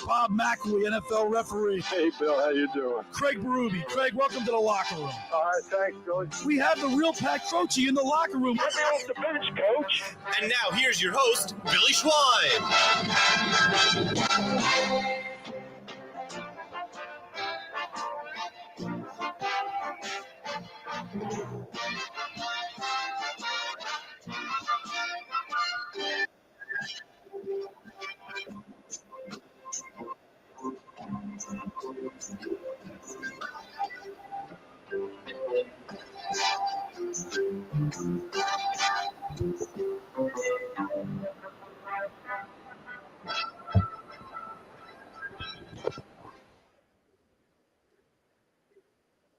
Bob McElwee, NFL referee. Hey, Bill, how you doing? Craig Berube. Craig, welcome to the locker room. All right, thanks, Billy. We have the real Pat Croce in the locker room. Get me off the bench, Coach. And now here's your host, Billy Schwein.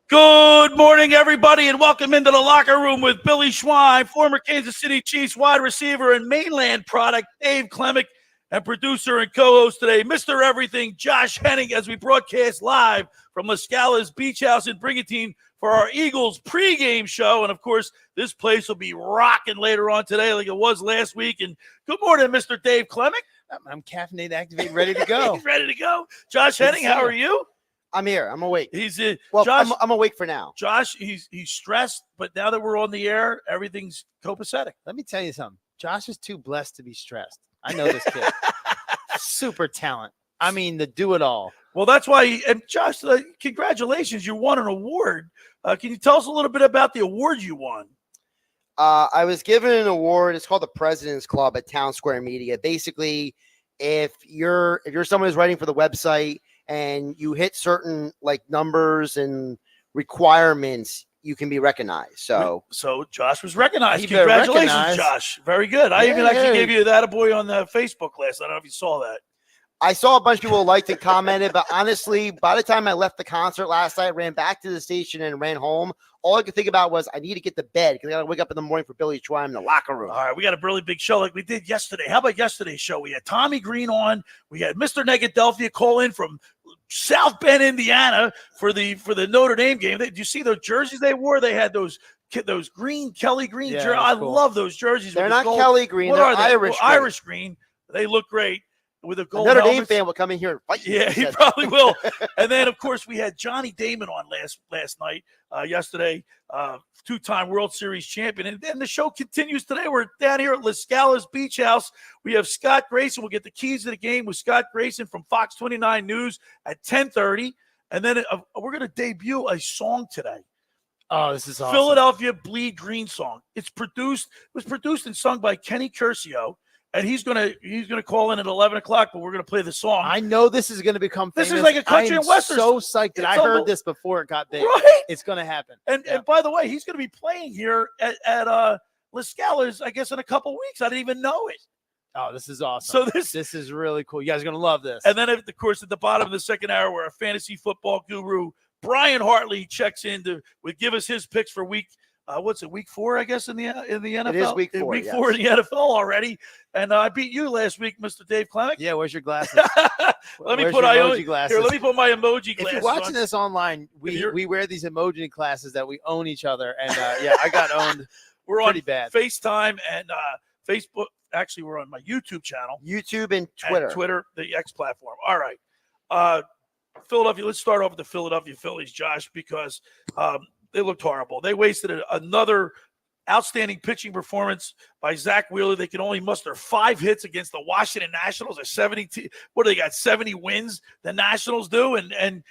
Good morning, everybody, and welcome into the locker room with Billy Schwein, former Kansas City Chiefs wide receiver and mainland product, Dave Klemic, and producer and co-host today, Mr. Everything, Josh Hennig, as we broadcast live from LaScalas Beach House in Brigantine for our Eagles pregame show. And, of course, this place will be rocking later on today like it was last week. And good morning, Mr. Dave Klemic. I'm caffeinated, activated, ready to go. He's ready to go. Josh Hennig, how are you? I'm here. I'm awake. He's Josh, I'm awake for now. Josh, he's stressed, but now that we're on the air, everything's copacetic. Let me tell you something. Josh is too blessed to be stressed. I know this kid. Super talent. I mean, the do-it-all. Well, that's why. And Josh, congratulations. You won an award. Can you tell us a little bit about the award you won? I was given an award. It's called the President's Club at Town Square Media. Basically, if you're someone who's writing for the website and you hit certain like numbers and requirements, you can be recognized. So Josh was recognized. Congratulations, Josh. Very good. I even actually gave you that attaboy on the Facebook list. I don't know if you saw that. I saw a bunch of people liked and commented, but honestly, by the time I left the concert last night, ran back to the station and ran home, all I could think about was I need to get to bed because I got to wake up in the morning for Billy Schwein in the locker room. All right, we got a really big show like we did yesterday. How about yesterday's show? We had Tommy Green on. We had Mr. Negadelphia call in from South Bend, Indiana for the Notre Dame game. Did you see those jerseys they wore? They had those green, Kelly green jerseys. I cool. Love those jerseys. They're not Kelly green. They're Irish green. Irish green. They look great. With a gold Notre helmets. Dame fan will come in here and fight you. Yeah, he probably will. And then, of course, we had Johnny Damon on last night, yesterday, two-time World Series champion. And then the show continues today. We're down here at LaScalas Beach House. We have Scott Grayson. We'll get the keys to the game with Scott Grayson from Fox 29 News at 10:30. And then we're going to debut a song today. Oh, this is awesome. Philadelphia Bleed Green song. It was produced and sung by Kenny Curcio. And he's gonna call in at 11 o'clock, but we're gonna play the song. I know this is gonna become famous. This is like a country and western. So psyched that I heard this before it got big. Right? It's gonna happen. And by the way, he's gonna be playing here at LaScalas, I guess, in a couple weeks. I didn't even know it. Oh, this is awesome. So this is really cool. You guys are gonna love this. And then, of course, at the bottom of the second hour, where our fantasy football guru Brian Hartley checks in to give us his picks for week. What's it, week 4, I guess, in the NFL? It is week 4. Week 4 in the NFL already. And I beat you last week, Mr. Dave Klemic. Yeah, where's your glasses? Let me put my emoji glasses If you're watching this online, we wear these emoji glasses that we own each other. And, I got owned We're pretty on bad. FaceTime and Facebook. Actually, we're on my YouTube channel. YouTube and Twitter. Twitter, the X platform. All right. Philadelphia, let's start off with the Philadelphia Phillies, Josh, because they looked horrible. They wasted another outstanding pitching performance by Zach Wheeler. They could only muster 5 hits against the Washington Nationals. At 70, what do they got? 70 wins. The Nationals do, and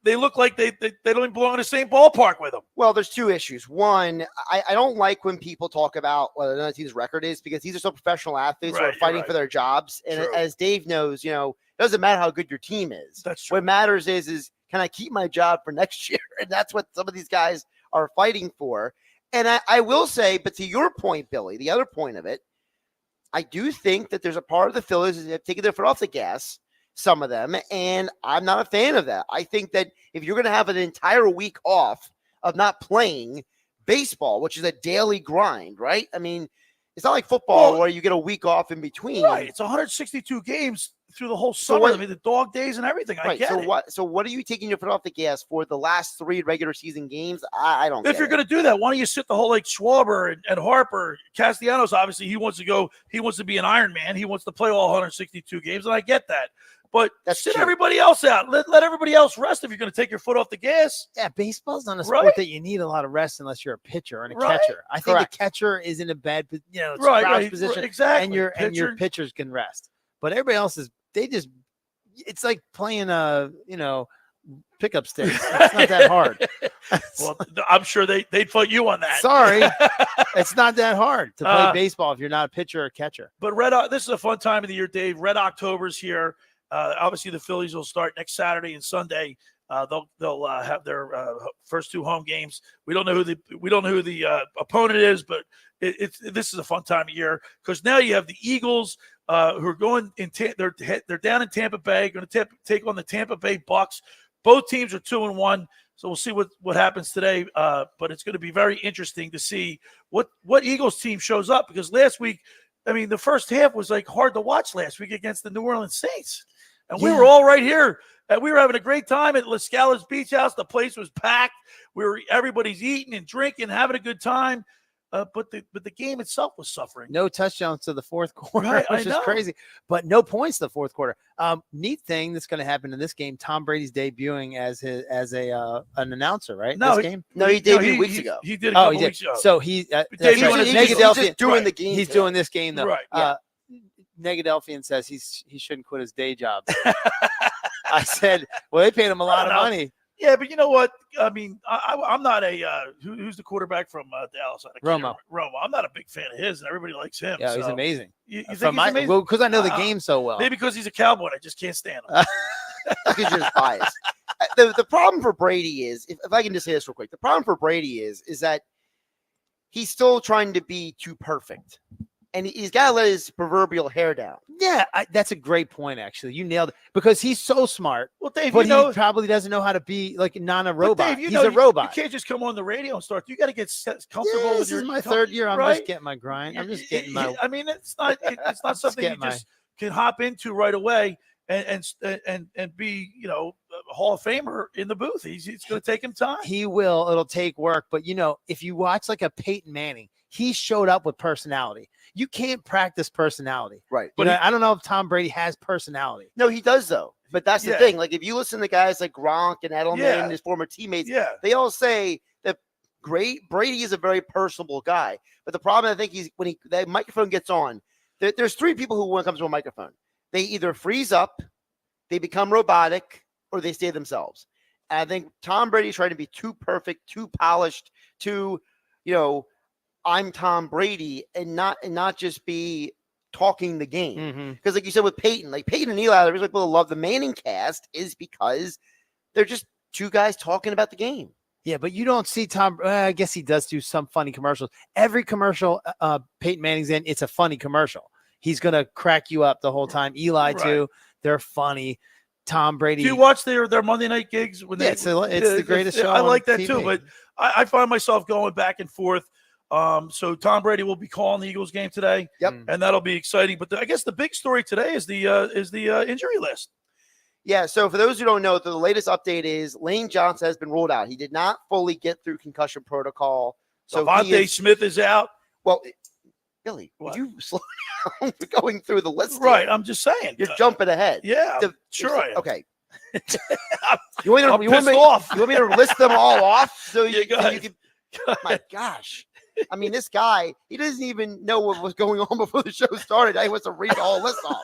they look like they don't even belong in the same ballpark with them. Well, there's 2 issues. One, I don't like when people talk about what another team's record is because these are so professional athletes who are fighting for their jobs. And as Dave knows, it doesn't matter how good your team is. That's true. What matters is can I keep my job for next year? And that's what some of these guys are fighting for. And I will say, but to your point, Billy, the other point of it, I do think that there's a part of the Phillies that have taken their foot off the gas, some of them, and I'm not a fan of that. I think that if you're going to have an entire week off of not playing baseball, which is a daily grind, right? I mean, it's not like football where you get a week off in between. Right. It's 162 games through the whole summer. I mean, the dog days and everything. I get it. So what are you taking your foot off the gas for the last 3 regular season games? I don't. If you're going to do that, why don't you sit the whole like Schwarber and Harper, Castellanos? Obviously, he wants to go. He wants to be an Iron Man. He wants to play all 162 games, and I get that. But That's sit true. everybody else out. Let everybody else rest if you're going to take your foot off the gas. Yeah, baseball's not a Right. sport that you need a lot of rest unless you're a pitcher and a Right. catcher. I think Correct. the catcher is in a bad, it's Right, crouch right, position, exactly. and your pitchers can rest. But everybody else it's like playing pickup sticks. It's not that hard. Well, I'm sure they'd fight you on that. Sorry, it's not that hard to play baseball if you're not a pitcher or catcher. But this is a fun time of the year, Dave. Red October's here. Obviously, the Phillies will start next Saturday and Sunday. They'll have their first 2 home games. We don't know who the opponent is, but this is a fun time of year because now you have the Eagles who are going they're down in Tampa Bay, going to take on the Tampa Bay Bucs. Both teams are 2-1, so we'll see what happens today. But it's going to be very interesting to see what Eagles team shows up because last week, I mean, the first half was like hard to watch last week against the New Orleans Saints, and we were all right here. We were having a great time at LaScalas Beach House. The place was packed. Everybody's eating and drinking, having a good time. But the game itself was suffering. No touchdowns to the fourth quarter, Right, which is crazy. But no points to the fourth quarter. Neat thing that's going to happen in this game. Tom Brady's debuting as an announcer, right? No, this game. No, he debuted weeks ago. He did a couple he weeks did. ago. So he Dave, that's he's right. just doing right. the game. He's doing this game though. Right. Yeah. Negadelphian says he shouldn't quit his day job. I said, well, they paid him a lot of money. Yeah, but you know what? I mean, I'm not a who's the quarterback from Dallas? Romo. I'm not a big fan of his, and everybody likes him. Yeah, so. he's amazing. You think he's amazing? Well, because I know the game so well. Maybe because he's a Cowboy, I just can't stand him. Because you're just biased. The problem for Brady is, if I can just say this real quick, the problem for Brady is that he's still trying to be too perfect. And he's got to let his proverbial hair down. Yeah, that's a great point, actually. You nailed it. Because he's so smart, Well, Dave, but you know, he probably doesn't know how to be like not a but robot. Dave, you He's know, a robot. You can't just come on the radio and start. You got to get comfortable Yeah, with this your. is my third year. I'm right? just getting my grind. I'm just getting my. I mean, it's not something you just can hop into right away and be a Hall of Famer in the booth. It's going to take him time. He will. It'll take work. But, if you watch like a Peyton Manning, he showed up with personality. You can't practice personality. Right. But I don't know if Tom Brady has personality. No, he does, though. But that's the thing. Like, if you listen to guys like Gronk and Edelman and his former teammates, they all say that Brady is a very personable guy. But the problem, I think, that microphone gets on, there's 3 people who, when it comes to a microphone, they either freeze up, they become robotic, or they stay themselves. And I think Tom Brady's trying to be too perfect, too polished, too, I'm Tom Brady, and not just be talking the game. Because like you said with Peyton, like Peyton and Eli, the reason people love the Manning cast is because they're just 2 guys talking about the game. Yeah, but you don't see Tom. I guess he does do some funny commercials. Every commercial Peyton Manning's in, it's a funny commercial. He's going to crack you up the whole time. Eli, too. They're funny. Tom Brady. Do you watch their Monday night gigs? When it's the greatest show. I like that TV. too, but I find myself going back and forth. So Tom Brady will be calling the Eagles game today. Yep. And that'll be exciting. But I guess the big story today is the injury list. Yeah, so for those who don't know, the latest update is Lane Johnson has been ruled out. He did not fully get through concussion protocol. So Devontae Smith is out. Well, Billy, would you slow down going through the list? Right, here? I'm just saying. You're jumping ahead. Yeah, sure I am. Okay. You want me to list them all off? So you can. My gosh. I mean, this guy, he doesn't even know what was going on before the show started. I was to read the whole list off.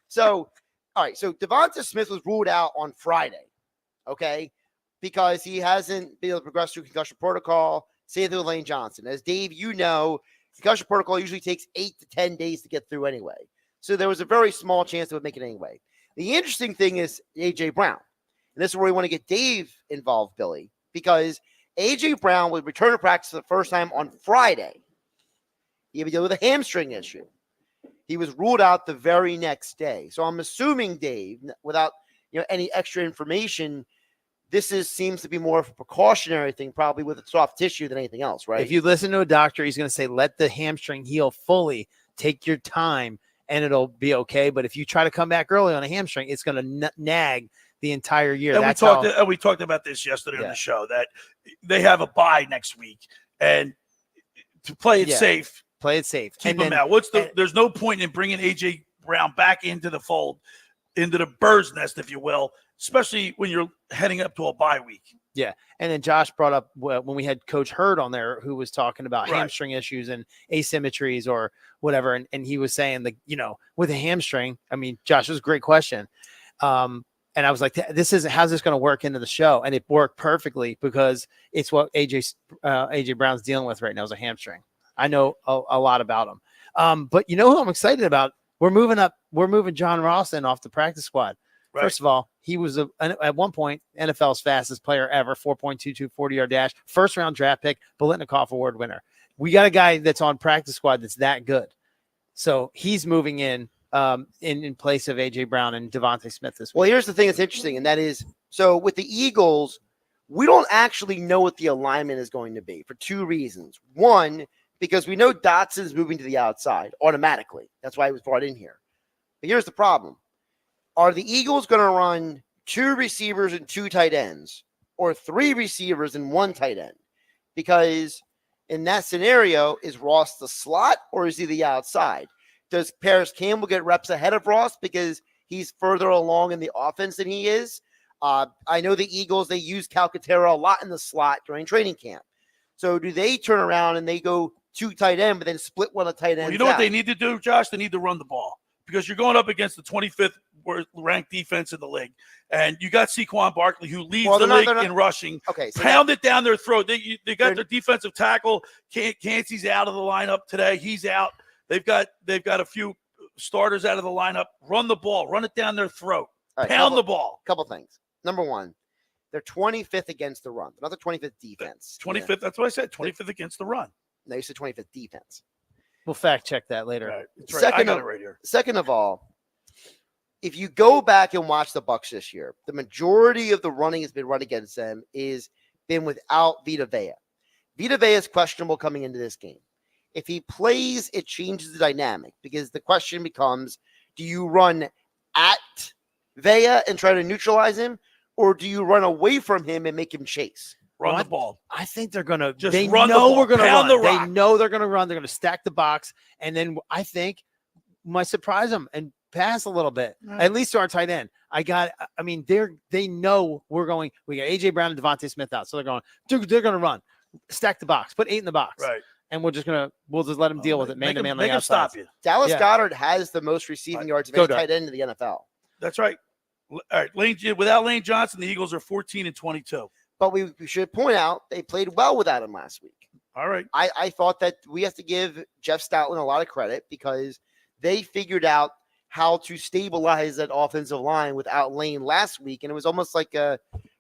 So, all right. So Devonta Smith was ruled out on Friday. Okay. Because he hasn't been able to progress through concussion protocol. Same thing with Lane Johnson. As Dave, concussion protocol usually takes 8 to 10 days to get through anyway. So there was a very small chance they would make it anyway. The interesting thing is A.J. Brown. And this is where we want to get Dave involved, Billy, because A.J. Brown would return to practice for the first time on Friday. He had to deal with a hamstring issue. He was ruled out the very next day. So I'm assuming, Dave, without any extra information, this seems to be more of a precautionary thing, probably with a soft tissue than anything else, right? If you listen to a doctor, he's going to say, let the hamstring heal fully. Take your time, and it'll be okay. But if you try to come back early on a hamstring, it's going to nag the entire year. And we talked about this yesterday on the show, that they have a bye next week, and to play it safe. Play it safe. Keep and him out. There's no point in bringing A.J. Brown back into the fold into the bird's nest, if you will, especially when you're heading up to a bye week. Yeah. And then Josh brought up when we had Coach Hurd on there, who was talking about Right. hamstring issues and asymmetries or whatever. And he was saying that, with a hamstring, I mean, Josh, it was a great question. And I was like, how's this going to work into the show? And it worked perfectly because it's what AJ Brown's dealing with right now is a hamstring. I know a lot about him. But you know who I'm excited about? We're moving John Ralston off the practice squad. Right. First of all, he was at one point NFL's fastest player ever, 4.22 40-yard dash, first round draft pick, Biletnikoff Award winner. We got a guy that's on practice squad that's that good. So he's moving in place of AJ Brown and Devontae Smith this week. Well, here's the thing that's interesting, and that is, so with the Eagles, we don't actually know what the alignment is going to be for two reasons. One, because we know Dotson's moving to the outside automatically. That's why he was brought in here. But here's the problem. Are the Eagles going to run 2 receivers and 2 tight ends or 3 receivers and 1 tight end? Because in that scenario, is Ross the slot or is he the outside? Does Paris Campbell get reps ahead of Ross because he's further along in the offense than he is? I know the Eagles, they use Calcaterra a lot in the slot during training camp. So do they turn around and they go 2 tight end, but then split one of tight ends? Well, you know what they need to do, Josh? They need to run the ball because you're going up against the 25th ranked defense in the league. And you got Saquon Barkley, who leads the league in rushing. Okay, so pound it down their throat. They got their defensive tackle. Cansey's out of the lineup today. He's out. They've got a few starters out of the lineup. Run the ball. Run it down their throat. Right, pound the ball. Couple things. Number one, they're 25th against the run. They're not the 25th defense. 25th. Yeah. That's what I said. 25th against the run. No, you said 25th defense. We'll fact check that later. Right. That's right. I got it right here. Second of all, if you go back and watch the Bucs this year, the majority of the running has been run against them is been without Vita Vea. Vita Vea is questionable coming into this game. If he plays, it changes the dynamic because the question becomes, do you run at Vea and try to neutralize him, or do you run away from him and make him chase? Run the ball. I think they're going to just they run know the ball. We're going to run. The rock. They know they're going to run. They're going to stack the box, and then I think might surprise them and pass a little bit, at least to our tight end. I mean, they know we're going. We got AJ Brown and Devontae Smith out, so they're going to run, stack the box, put 8 in the box, right? And we'll just let them deal with it, man to man. Make them stop you. Dallas Goedert has the most receiving yards of any tight end in the NFL. That's right. All right, without Lane Johnson, the Eagles are 14-22. But we should point out they played well without him last week. All right. I thought that we have to give Jeff Stoutland a lot of credit because they figured out how to stabilize that offensive line without Lane last week, and it was almost like a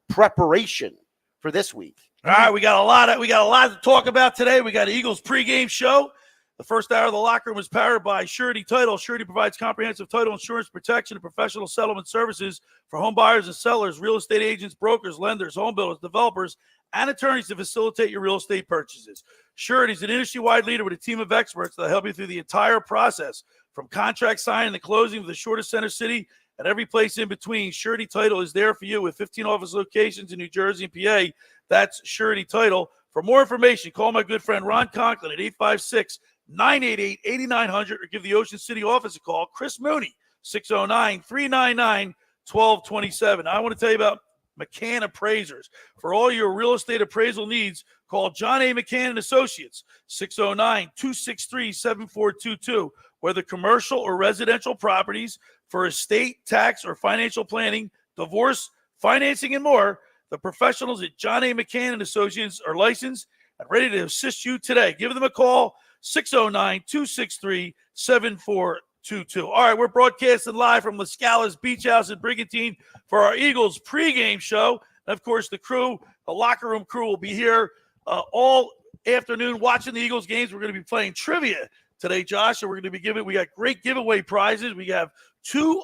preparation for this week. All right, we got a lot to talk about today. We got an Eagles pregame show. The first hour of the locker room is powered by Surety Title. Surety provides comprehensive title insurance protection and professional settlement services for home buyers and sellers, real estate agents, brokers, lenders, home builders, developers, and attorneys to facilitate your real estate purchases. Surety is an industry-wide leader with a team of experts that help you through the entire process, from contract signing to closing, with the shortest center city and every place in between. Surety Title is there for you with 15 office locations in New Jersey and PA. That's Surety Title. For more information, call my good friend Ron Conklin at 856-988-8900 or give the Ocean City office a call. Chris Mooney, 609-399-1227. I want to tell you about McCann Appraisers. For all your real estate appraisal needs, call John A. McCann & Associates, 609-263-7422. Whether commercial or residential properties, for estate, tax, or financial planning, divorce, financing, and more, the professionals at John A. McCann & Associates are licensed and ready to assist you today. Give them a call, 609-263-7422. All right, we're broadcasting live from LaScalas Beach House in Brigantine for our Eagles pregame show. And, of course, the locker room crew will be here all afternoon watching the Eagles games. We're going to be playing trivia today, Josh, and we're going to be we got great giveaway prizes. We have 2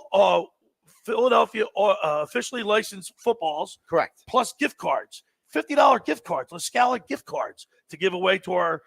Philadelphia officially licensed footballs. Correct. Plus gift cards, $50 gift cards, LaScala gift cards to give away to our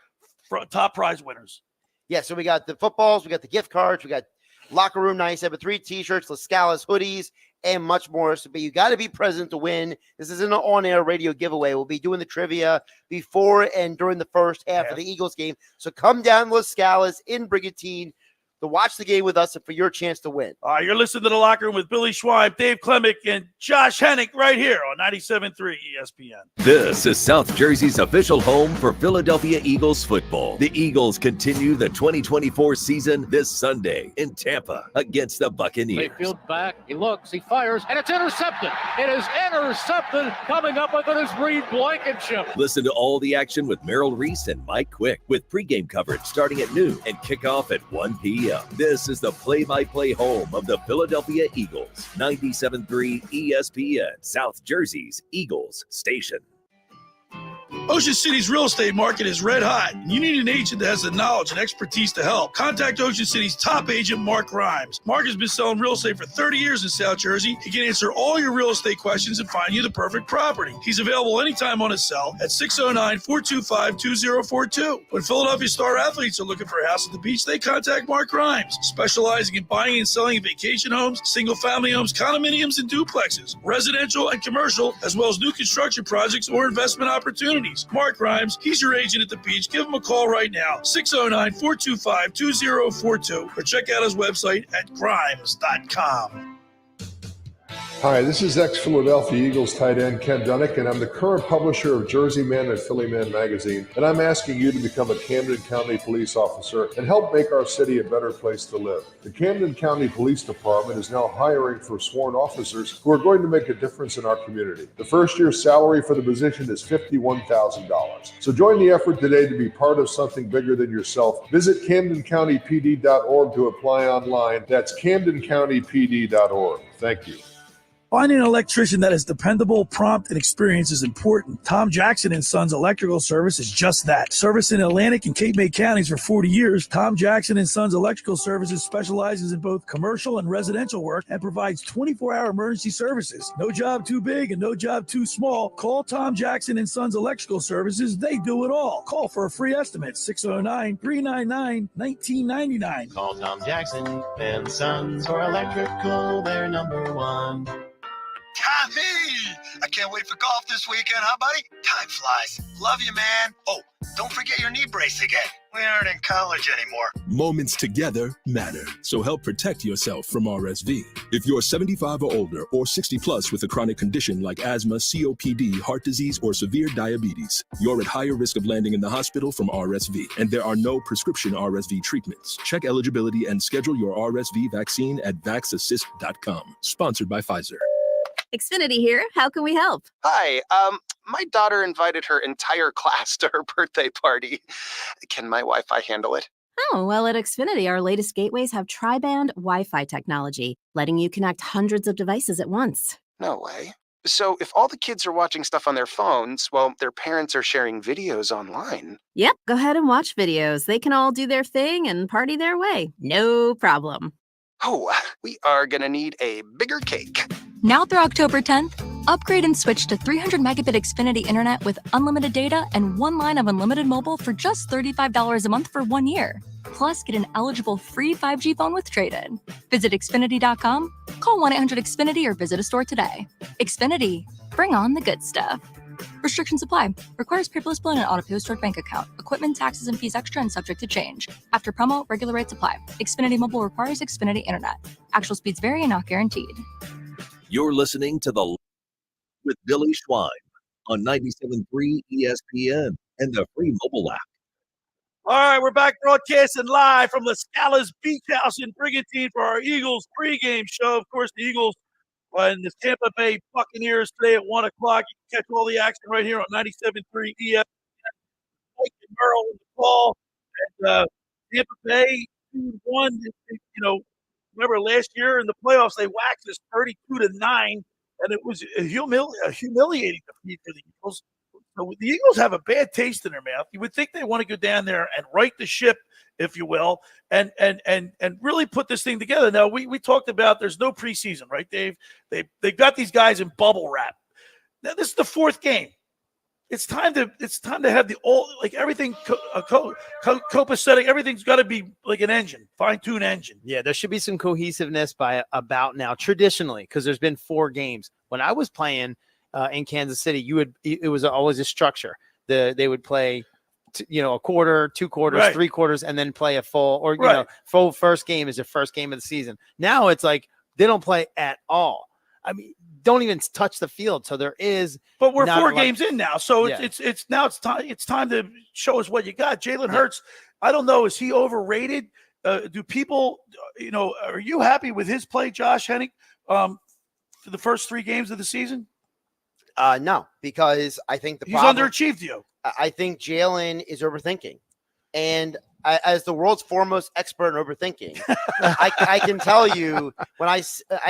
top prize winners. Yeah, so we got the footballs, we got the gift cards, we got Locker Room 97.3 t-shirts, LaScalas hoodies, and much more. So, but you got to be present to win. This isn't an on-air radio giveaway. We'll be doing the trivia before and during the first half of the Eagles game. So come down to LaScalas in Brigantine. to watch the game with us and for your chance to win. All right, you're listening to The Locker Room with Billy Schwein, Dave Klemic, and Josh Hennig right here on 97.3 ESPN. This is South Jersey's official home for Philadelphia Eagles football. The Eagles continue the 2024 season this Sunday in Tampa against the Buccaneers. Mayfield back, he looks, he fires, and it's intercepted. It is intercepted. Coming up with it is Reed Blankenship. Listen to all the action with Merrill Reese and Mike Quick with pregame coverage starting at noon and kickoff at 1 p.m. This is the play-by-play home of the Philadelphia Eagles. 97.3 ESPN, South Jersey's Eagles station. Ocean City's real estate market is red hot, and you need an agent that has the knowledge and expertise to help. Contact Ocean City's top agent, Mark Grimes. Mark has been selling real estate for 30 years in South Jersey. He can answer all your real estate questions and find you the perfect property. He's available anytime on his cell at 609-425-2042. When Philadelphia star athletes are looking for a house at the beach, they contact Mark Grimes, specializing in buying and selling vacation homes, single-family homes, condominiums, and duplexes, residential and commercial, as well as new construction projects or investment opportunities. Mark Grimes, he's your agent at the beach. Give him a call right now, 609-425-2042, or check out his website at grimes.com. Hi, this is ex-Philadelphia Eagles tight end Ken Dunnick, and I'm the current publisher of Jersey Man and Philly Man magazine, and I'm asking you to become a Camden County police officer and help make our city a better place to live. The Camden County Police Department is now hiring for sworn officers who are going to make a difference in our community. The first year's salary for the position is $51,000. So join the effort today to be part of something bigger than yourself. Visit CamdenCountyPD.org to apply online. That's CamdenCountyPD.org. Thank you. Finding an electrician that is dependable, prompt, and experienced is important. Tom Jackson & Sons Electrical Service is just that. Service in Atlantic and Cape May counties for 40 years, Tom Jackson & Sons Electrical Services specializes in both commercial and residential work and provides 24-hour emergency services. No job too big and no job too small. Call Tom Jackson & Sons Electrical Services. They do it all. Call for a free estimate, 609-399-1999. Call Tom Jackson and Sons for electrical, they're number one. Tommy, I can't wait for golf this weekend, huh, buddy? Time flies. Love you, man. Oh, don't forget your knee brace again. We aren't in college anymore. Moments together matter, so help protect yourself from RSV. If you're 75 or older or 60 plus with a chronic condition like asthma, COPD, heart disease, or severe diabetes, you're at higher risk of landing in the hospital from RSV, and there are no prescription RSV treatments. Check eligibility and schedule your RSV vaccine at vaxassist.com. Sponsored by Pfizer. Xfinity here. How can we help? Hi. My daughter invited her entire class to her birthday party. Can my Wi-Fi handle it? Oh, well, at Xfinity, our latest gateways have tri-band Wi-Fi technology, letting you connect hundreds of devices at once. No way. So if all the kids are watching stuff on their phones, well, their parents are sharing videos online. Yep. Go ahead and watch videos. They can all do their thing and party their way. No problem. Oh, we are going to need a bigger cake. Now through October 10th, upgrade and switch to 300 megabit Xfinity internet with unlimited data and one line of unlimited mobile for just $35 a month for 1 year. Plus, get an eligible free 5G phone with trade-in. Visit Xfinity.com, call 1-800-XFINITY or visit a store today. Xfinity, bring on the good stuff. Restrictions apply. Requires paperless billing and auto-pay stored bank account. Equipment, taxes, and fees extra and subject to change. After promo, regular rates apply. Xfinity Mobile requires Xfinity Internet. Actual speeds vary and not guaranteed. You're listening to The with Billy Schwein on 97.3 ESPN and the free mobile app. All right, we're back broadcasting live from LaScalas Beach House in Brigantine for our Eagles pregame show. Of course, the Eagles and the Tampa Bay Buccaneers today at 1 o'clock. You can catch all the action right here on 97.3 ESPN. Mike and Merle in the call. And Tampa Bay 2-1. Remember last year in the playoffs, they waxed us 32-9, and it was a humiliating defeat for the Eagles. So the Eagles have a bad taste in their mouth. You would think they want to go down there and right the ship, if you will, and really put this thing together. Now, we talked about there's no preseason, right, Dave? They've got these guys in bubble wrap. Now, this is the fourth game. It's time to have everything copacetic. Everything's got to be like an engine, fine-tuned engine. Yeah, there should be some cohesiveness by about now. Traditionally, because there's been 4 games. When I was playing in Kansas City, it was always a structure. They would play a quarter, 2 quarters, Right. 3 quarters, and then play a full or Right. full first game is your first game of the season. Now it's like they don't play at all. I mean, don't even touch the field. So there is. But we're not 4 a lot- games in now, so Yeah. it's now it's time to show us what you got. Jalen Hurts, I don't know, is he overrated? Do people, are you happy with his play, Josh Hennig, for the first 3 games of the season? No, because I think He's underachieved you. I think Jalen is overthinking. And as the world's foremost expert in overthinking, I can tell you when I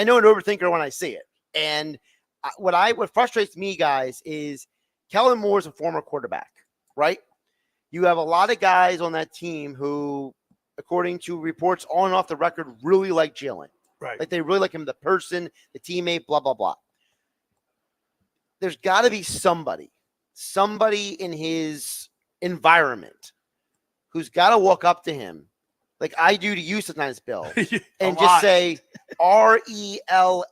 know an overthinker when I see it. And what frustrates me, guys, is Kellen Moore is a former quarterback, right? You have a lot of guys on that team who, according to reports on and off the record, really like Jalen. Right. Like they really like him, the person, the teammate, blah, blah, blah. There's got to be somebody in his environment who's got to walk up to him like I do to you sometimes, Bill, and just say RELAX,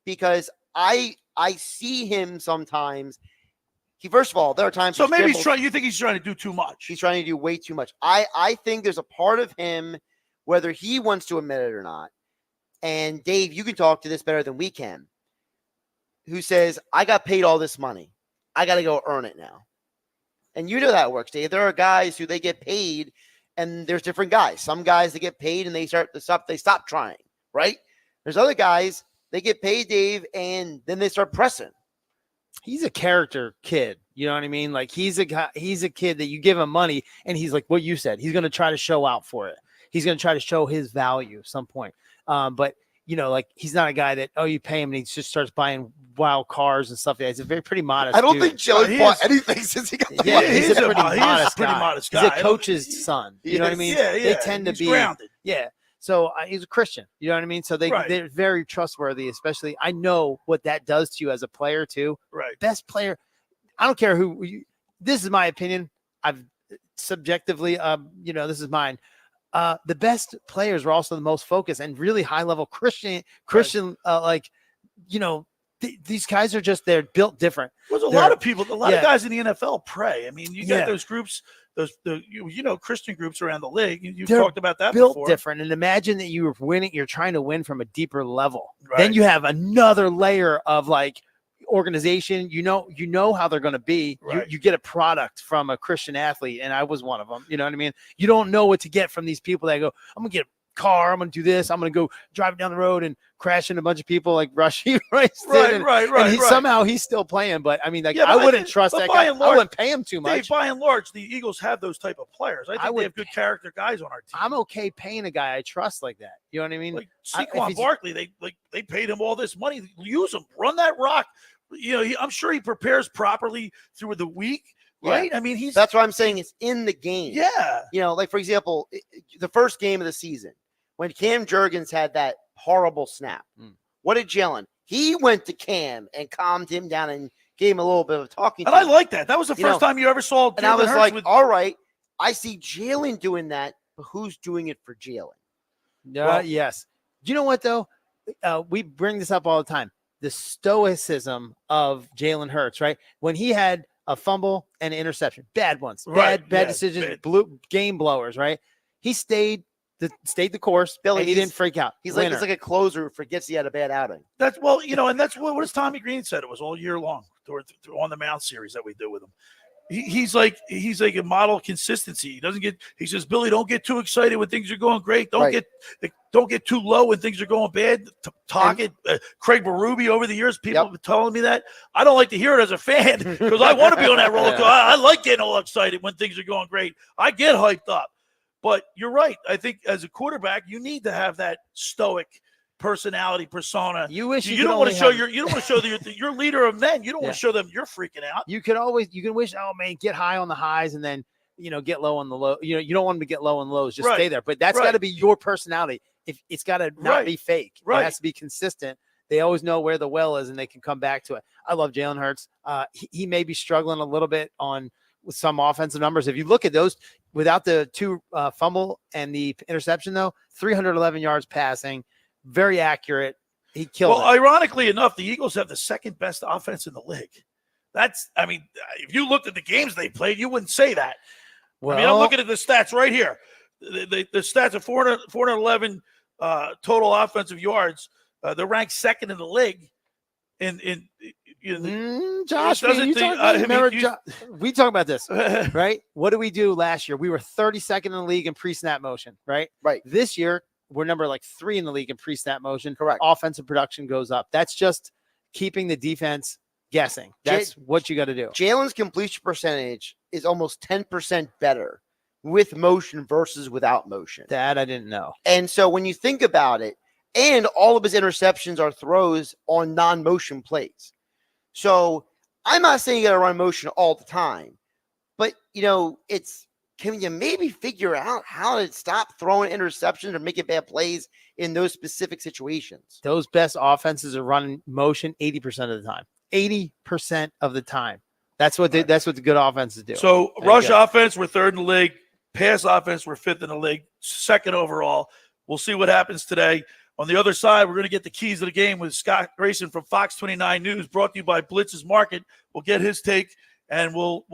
because I see him sometimes. First of all, there are times. So maybe you think he's trying to do too much. He's trying to do way too much. I think there's a part of him, whether he wants to admit it or not, and Dave, you can talk to this better than we can, who says, I got paid all this money. I got to go earn it now. And you know that works, Dave. There are guys who they get paid, and there's different guys. Some guys that get paid and they stop trying, right? There's other guys, they get paid, Dave, and then they start pressing. He's a character kid. You know what I mean? Like he's a kid that you give him money and he's like what you said. He's going to try to show out for it. He's going to try to show his value at some point. But like he's not a guy that, you pay him and he just starts buying wild cars and stuff. He's a pretty modest. I don't dude. think Jalen bought anything since he got the money. He's a pretty modest guy. He's a coach's son. You know what I mean? They tend to be grounded. Yeah. So he's a Christian. You know what I mean? So they're very trustworthy, especially. I know what that does to you as a player too. Right. Best player. I don't care who this is my opinion. I've subjectively, this is mine. The best players were also the most focused and really high level Christian, these guys are they're built different. There's a lot of guys in the NFL pray. I mean, you got those groups, Christian groups around the league. You've talked about that built before. Different. And imagine that you're trying to win from a deeper level. Right. Then you have another layer of organization. You know how they're going to be. Right. You get a product from a Christian athlete, and I was one of them. You know what I mean? You don't know what to get from these people that go, I'm going to get a car, I'm going to do this, I'm going to go drive down the road and crash into a bunch of people like Rushy Rice did. Right. And somehow he's still playing, but I mean, I wouldn't trust that guy. I wouldn't pay him too much. By and large, the Eagles have those type of players. I think they have good character guys on our team. I'm okay paying a guy I trust like that. You know what I mean? Like Saquon Barkley, they paid him all this money. Use him, run that rock. I'm sure he prepares properly through the week. Right. I mean, that's what I'm saying. It's in the game. Yeah. Like for example, the first game of the season when Cam Jurgens had that horrible snap. What did Jalen? He went to Cam and calmed him down and gave him a little bit of talking. And I like that. That was the first time you ever saw. And I was like, all right, I see Jalen doing that, but who's doing it for Jalen? Yes. You know what though? We bring this up all the time. The stoicism of Jalen Hurts, right? When he had a fumble and an interception, bad ones, bad decisions, game blowers, right? He stayed the course. Billy, and he didn't freak out. He's like a closer who forgets he had a bad outing. That's and that's what does Tommy Green said it was all year long on the mound series that we do with him. He's like a model of consistency. He says, Billy, don't get too excited when things are going great. Don't get too low when things are going bad. Craig Berube over the years, people have been telling me that. I don't like to hear it as a fan because I want to be on that roller coaster. I like getting all excited when things are going great. I get hyped up. But you're right. I think as a quarterback, you need to have that stoic personality persona. You wish you don't want to show you're leader of men. You don't want to show them you're freaking out. You can wish, oh man, get high on the highs and then get low on the low. You don't want them to get low on lows, just stay there. But that's got to be your personality. If it's got to not be fake. It has to be consistent. They always know where the well is and they can come back to it. I love Jalen Hurts. He may be struggling a little bit with some offensive numbers. If you look at those without the 2 fumble and the interception though, 311 yards passing. Very accurate. He killed it. Ironically enough, the Eagles have the second best offense in the league. if you looked at the games they played, you wouldn't say that. Well, I'm looking at the stats right here. The stats are 411 total offensive yards. They're ranked second in the league. Josh, we talk about this, right? What did we do last year? We were 32nd in the league in pre-snap motion, right? Right. This year, we're number 3 in the league in pre-snap motion. Correct. Offensive production goes up. That's just keeping the defense guessing. That's what you got to do. Jalen's completion percentage is almost 10% better with motion versus without motion. That I didn't know. And so when you think about it, and all of his interceptions are throws on non-motion plays. So I'm not saying you got to run motion all the time, but can you maybe figure out how to stop throwing interceptions or making bad plays in those specific situations? Those best offenses are running motion 80% of the time. 80% of the time. That's what that's what the good offenses do. So rush offense, we're third in the league. Pass offense, we're fifth in the league, second overall. We'll see what happens today. On the other side, we're going to get the keys of the game with Scott Grayson from Fox 29 News, brought to you by Blitz's Market. We'll get his take, and we'll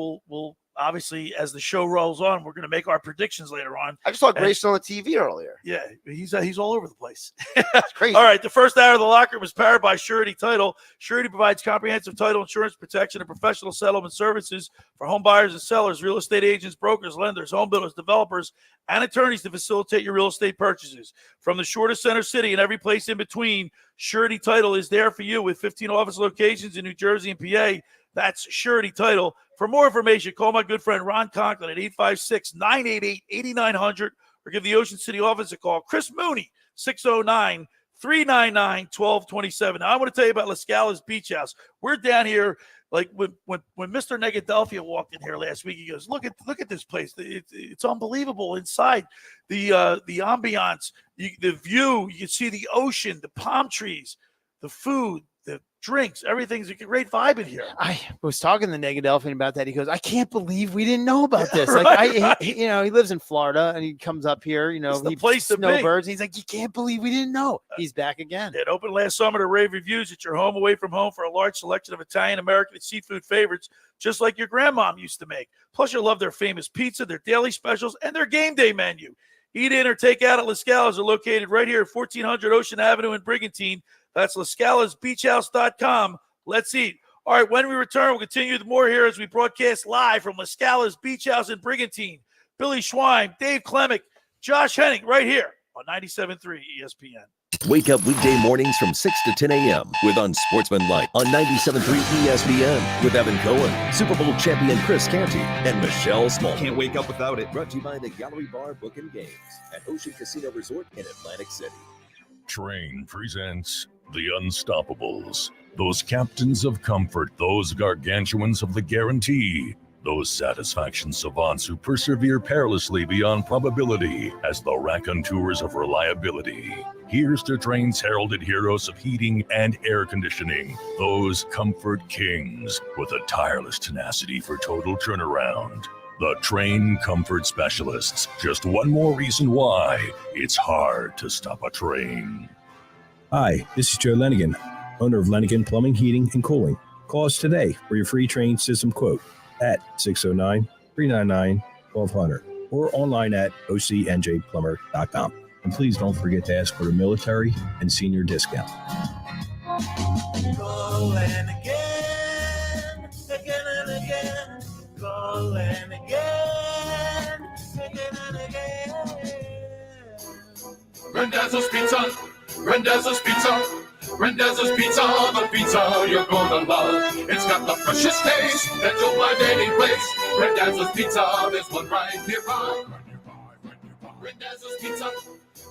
obviously, as the show rolls on, we're going to make our predictions later on. I just saw Grayson on the TV earlier. Yeah, he's all over the place. It's crazy. All right, the first hour of the locker room is powered by Surety Title. Surety provides comprehensive title insurance protection and professional settlement services for home buyers and sellers, real estate agents, brokers, lenders, home builders, developers, and attorneys to facilitate your real estate purchases. From the shortest center city and every place in between, Surety Title is there for you with 15 office locations in New Jersey and PA. That's Surety Title. For more information, call my good friend Ron Conklin at 856-988-8900 or give the Ocean City office a call. Chris Mooney, 609-399-1227. Now, I want to tell you about LaScalas Beach House. We're down here, like when Mr. Negadelphia walked in here last week, he goes, look at this place. It's unbelievable inside. The ambiance, the view, you can see the ocean, the palm trees, the food, the drinks, everything's a great vibe in here. I was talking to Negadelphian about that. He goes, I can't believe we didn't know about this. Like he lives in Florida and he comes up here, he place to snowbirds. He's like, you can't believe we didn't know. He's back again. It opened last summer to rave reviews at your home away from home for a large selection of Italian, American, and seafood favorites, just like your grandmom used to make. Plus, you'll love their famous pizza, their daily specials, and their game day menu. Eat in or take out at LaScalas are located right here at 1400 Ocean Avenue in Brigantine. That's LaScalasBeachHouse.com. Let's eat. All right, when we return, we'll continue with more here as we broadcast live from LaScalas Beach House in Brigantine. Billy Schwein, Dave Klemic, Josh Hennig right here on 97.3 ESPN. Wake up weekday mornings from 6 to 10 a.m. with Unsportsmanlike on 97.3 ESPN with Evan Cohen, Super Bowl champion Chris Canty, and Michelle Small. Can't wake up without it. Brought to you by the Gallery Bar Book and Games at Ocean Casino Resort in Atlantic City. Train presents The Unstoppables. Those captains of comfort, those gargantuans of the guarantee, those satisfaction savants who persevere perilously beyond probability as the raconteurs of reliability. Here's to Train's heralded heroes of heating and air conditioning, those comfort kings with a tireless tenacity for total turnaround. The Train Comfort Specialists. Just one more reason why it's hard to stop a train. Hi, this is Joe Lenigan, owner of Lenigan Plumbing, Heating, and Cooling. Call us today for your free train system quote at 609-399-1200 or online at ocnjplumber.com. And please don't forget to ask for the military and senior discount. Calling again, again and again. Calling again, again and again. Randazzo's Pizza, Randazzo's Pizza, Randazzo's Pizza, the pizza you're gonna love. It's got the freshest taste that you'll find any place. Randazzo's Pizza, there's one right nearby. Randazzo's Pizza,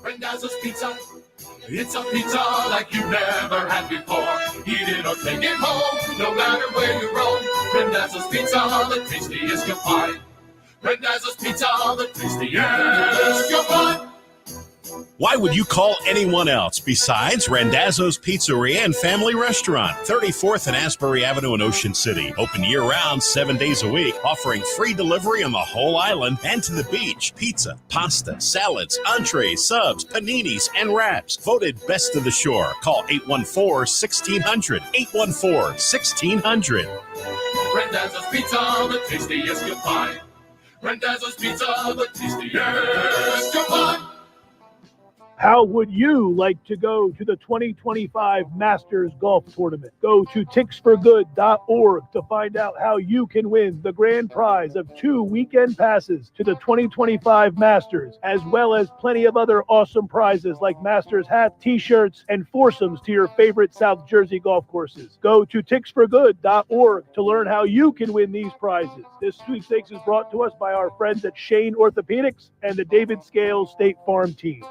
Randazzo's Pizza. It's a pizza like you never had before. Eat it or take it home, no matter where you roam. Randazzo's Pizza, the tastiest you'll find. Randazzo's Pizza, the tastiest you'll find. Why would you call anyone else besides Randazzo's Pizzeria and Family Restaurant, 34th and Asbury Avenue in Ocean City. Open year-round, 7 days a week, offering free delivery on the whole island and to the beach. Pizza, pasta, salads, entrees, subs, paninis, and wraps. Voted best of the shore. Call 814-1600. 814-1600. Randazzo's Pizza, the tastiest you'll find. Randazzo's Pizza, the tastiest you'll find. How would you like to go to the 2025 Masters Golf Tournament? Go to ticksforgood.org to find out how you can win the grand prize of 2 weekend passes to the 2025 Masters, as well as plenty of other awesome prizes like Masters hats, t-shirts, and foursomes to your favorite South Jersey golf courses. Go to ticksforgood.org to learn how you can win these prizes. This sweepstakes is brought to us by our friends at Shane Orthopedics and the David Scales State Farm team.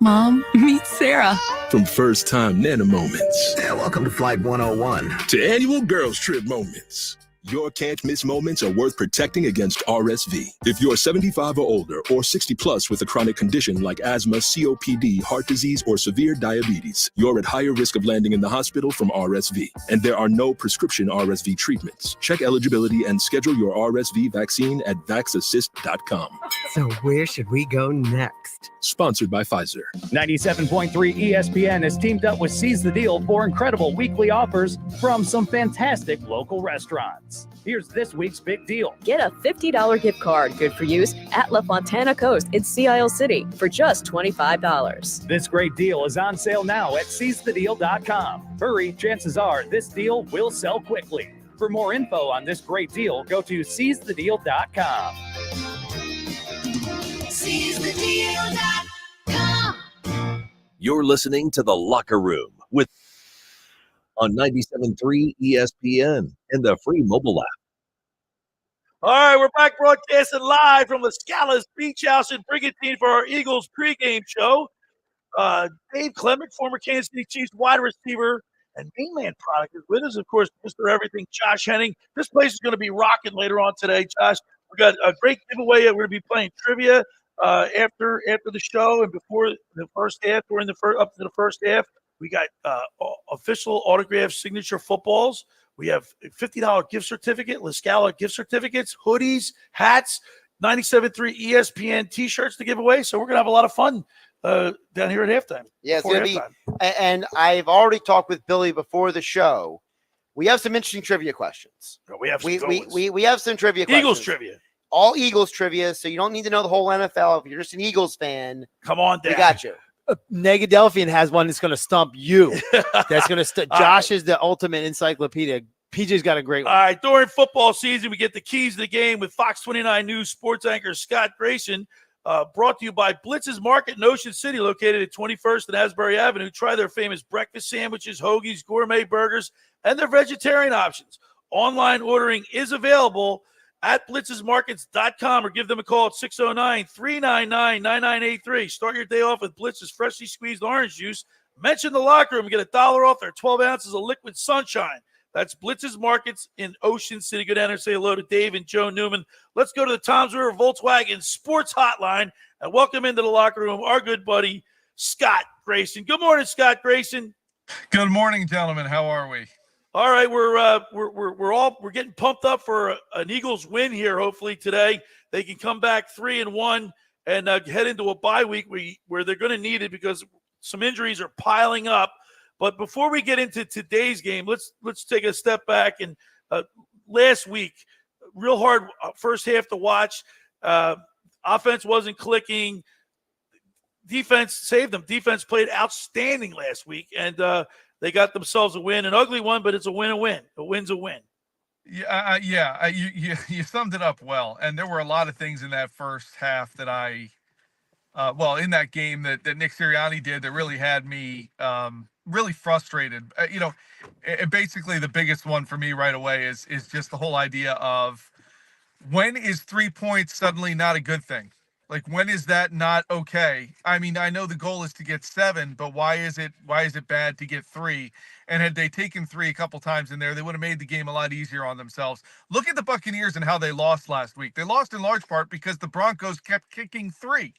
Mom, meet Sarah. From first time Nana moments. Yeah, welcome to Flight 101. To annual girls trip moments. Your can't miss moments are worth protecting against RSV. If you're 75 or older or 60 plus with a chronic condition like asthma, COPD, heart disease, or severe diabetes, you're at higher risk of landing in the hospital from RSV. And there are no prescription RSV treatments. Check eligibility and schedule your RSV vaccine at vaxassist.com. So where should we go next? Sponsored by Pfizer. 97.3 ESPN has teamed up with Seize the Deal for incredible weekly offers from some fantastic local restaurants. Here's this week's big deal. Get a $50 gift card, good for use, at La Fontana Coast in Sea Isle City for just $25. This great deal is on sale now at seizethedeal.com. Hurry, chances are this deal will sell quickly. For more info on this great deal, go to seizethedeal.com. SeizeTheDeal.com. You're listening to The Locker Room with on 97.3 ESPN and the free mobile app. All right, we're back broadcasting live from LaScalas Beach House in Brigantine for our Eagles pregame show. Dave Klemic, former Kansas City Chiefs wide receiver and mainland product, is with us. Of course, Mr. Everything, Josh Hennig. This place is going to be rocking later on today, Josh. We got a great giveaway. We're going to be playing trivia after the show and before the first half, up to the first half. We got official autographed signature footballs. We have a $50 gift certificate, LaScalas gift certificates, hoodies, hats, 97.3 ESPN T-shirts to give away. So we're going to have a lot of fun down here at halftime. Yeah, it's going to be – and I've already talked with Billy before the show. We have some interesting trivia questions. We have some we have some trivia questions. Eagles trivia. All Eagles trivia, so you don't need to know the whole NFL. If you're just an Eagles fan, come on down. We got you. Negadelphian has one that's going to stump you. That's going to Josh is the ultimate encyclopedia. PJ's got a great one. All right, during football season, we get the keys to the game with Fox 29 News sports anchor Scott Grayson. Brought to you by Blitz's Market in Ocean City, located at 21st and Asbury Avenue. Try their famous breakfast sandwiches, hoagies, gourmet burgers, and their vegetarian options. Online ordering is available at blitzesmarkets.com or give them a call at 609-399-9983. Start your day off with Blitz's freshly squeezed orange juice. Mention the locker room and get $1 off their 12 ounces of liquid sunshine. That's Blitz's Markets in Ocean City. Go down there and say hello to Dave and Joe Newman. Let's go to the Toms River Volkswagen Sports Hotline and welcome into the locker room our good buddy, Scott Grayson. Good morning, Scott Grayson. Good morning, gentlemen. How are we? All right, we're getting pumped up for an Eagles win here. Hopefully today they can come back 3-1 and head into a bye week where they're going to need it because some injuries are piling up. But before we get into today's game, let's take a step back. And last week, real hard first half to watch. Offense wasn't clicking. Defense saved them. Defense played outstanding last week, and they got themselves a win, an ugly one, but it's a win, a win. A win's a win. Yeah, you summed it up well. And there were a lot of things in that first half that in that game that Nick Sirianni did that really had me really frustrated. Basically the biggest one for me right away is just the whole idea of when is 3 points suddenly not a good thing? Like, when is that not okay? I mean, I know the goal is to get 7, but why is it bad to get 3? And had they taken 3 a couple times in there, they would have made the game a lot easier on themselves. Look at the Buccaneers and how they lost last week. They lost in large part because the Broncos kept kicking 3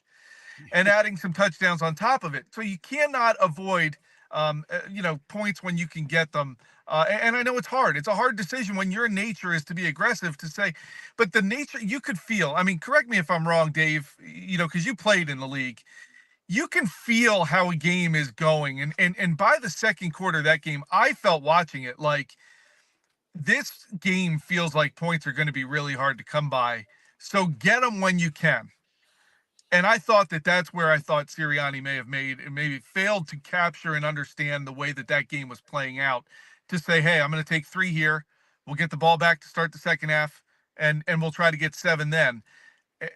and adding some touchdowns on top of it. So you cannot avoid, points when you can get them. And I know it's hard. It's a hard decision when your nature is to be aggressive to say, but the nature you could feel, I mean, correct me if I'm wrong, Dave, because you played in the league, you can feel how a game is going. And by the second quarter of that game, I felt watching it like this game feels like points are going to be really hard to come by. So get them when you can. And I thought that's where I thought Sirianni may have maybe failed to capture and understand the way that game was playing out, to say, hey, I'm going to take 3 here. We'll get the ball back to start the second half, and we'll try to get 7 then.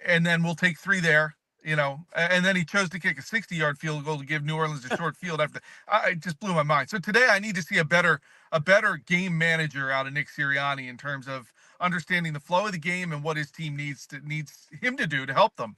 And then we'll take 3 there, and then he chose to kick a 60-yard field goal to give New Orleans a short field after. It just blew my mind. So today I need to see a better game manager out of Nick Sirianni in terms of understanding the flow of the game and what his team needs him to do to help them.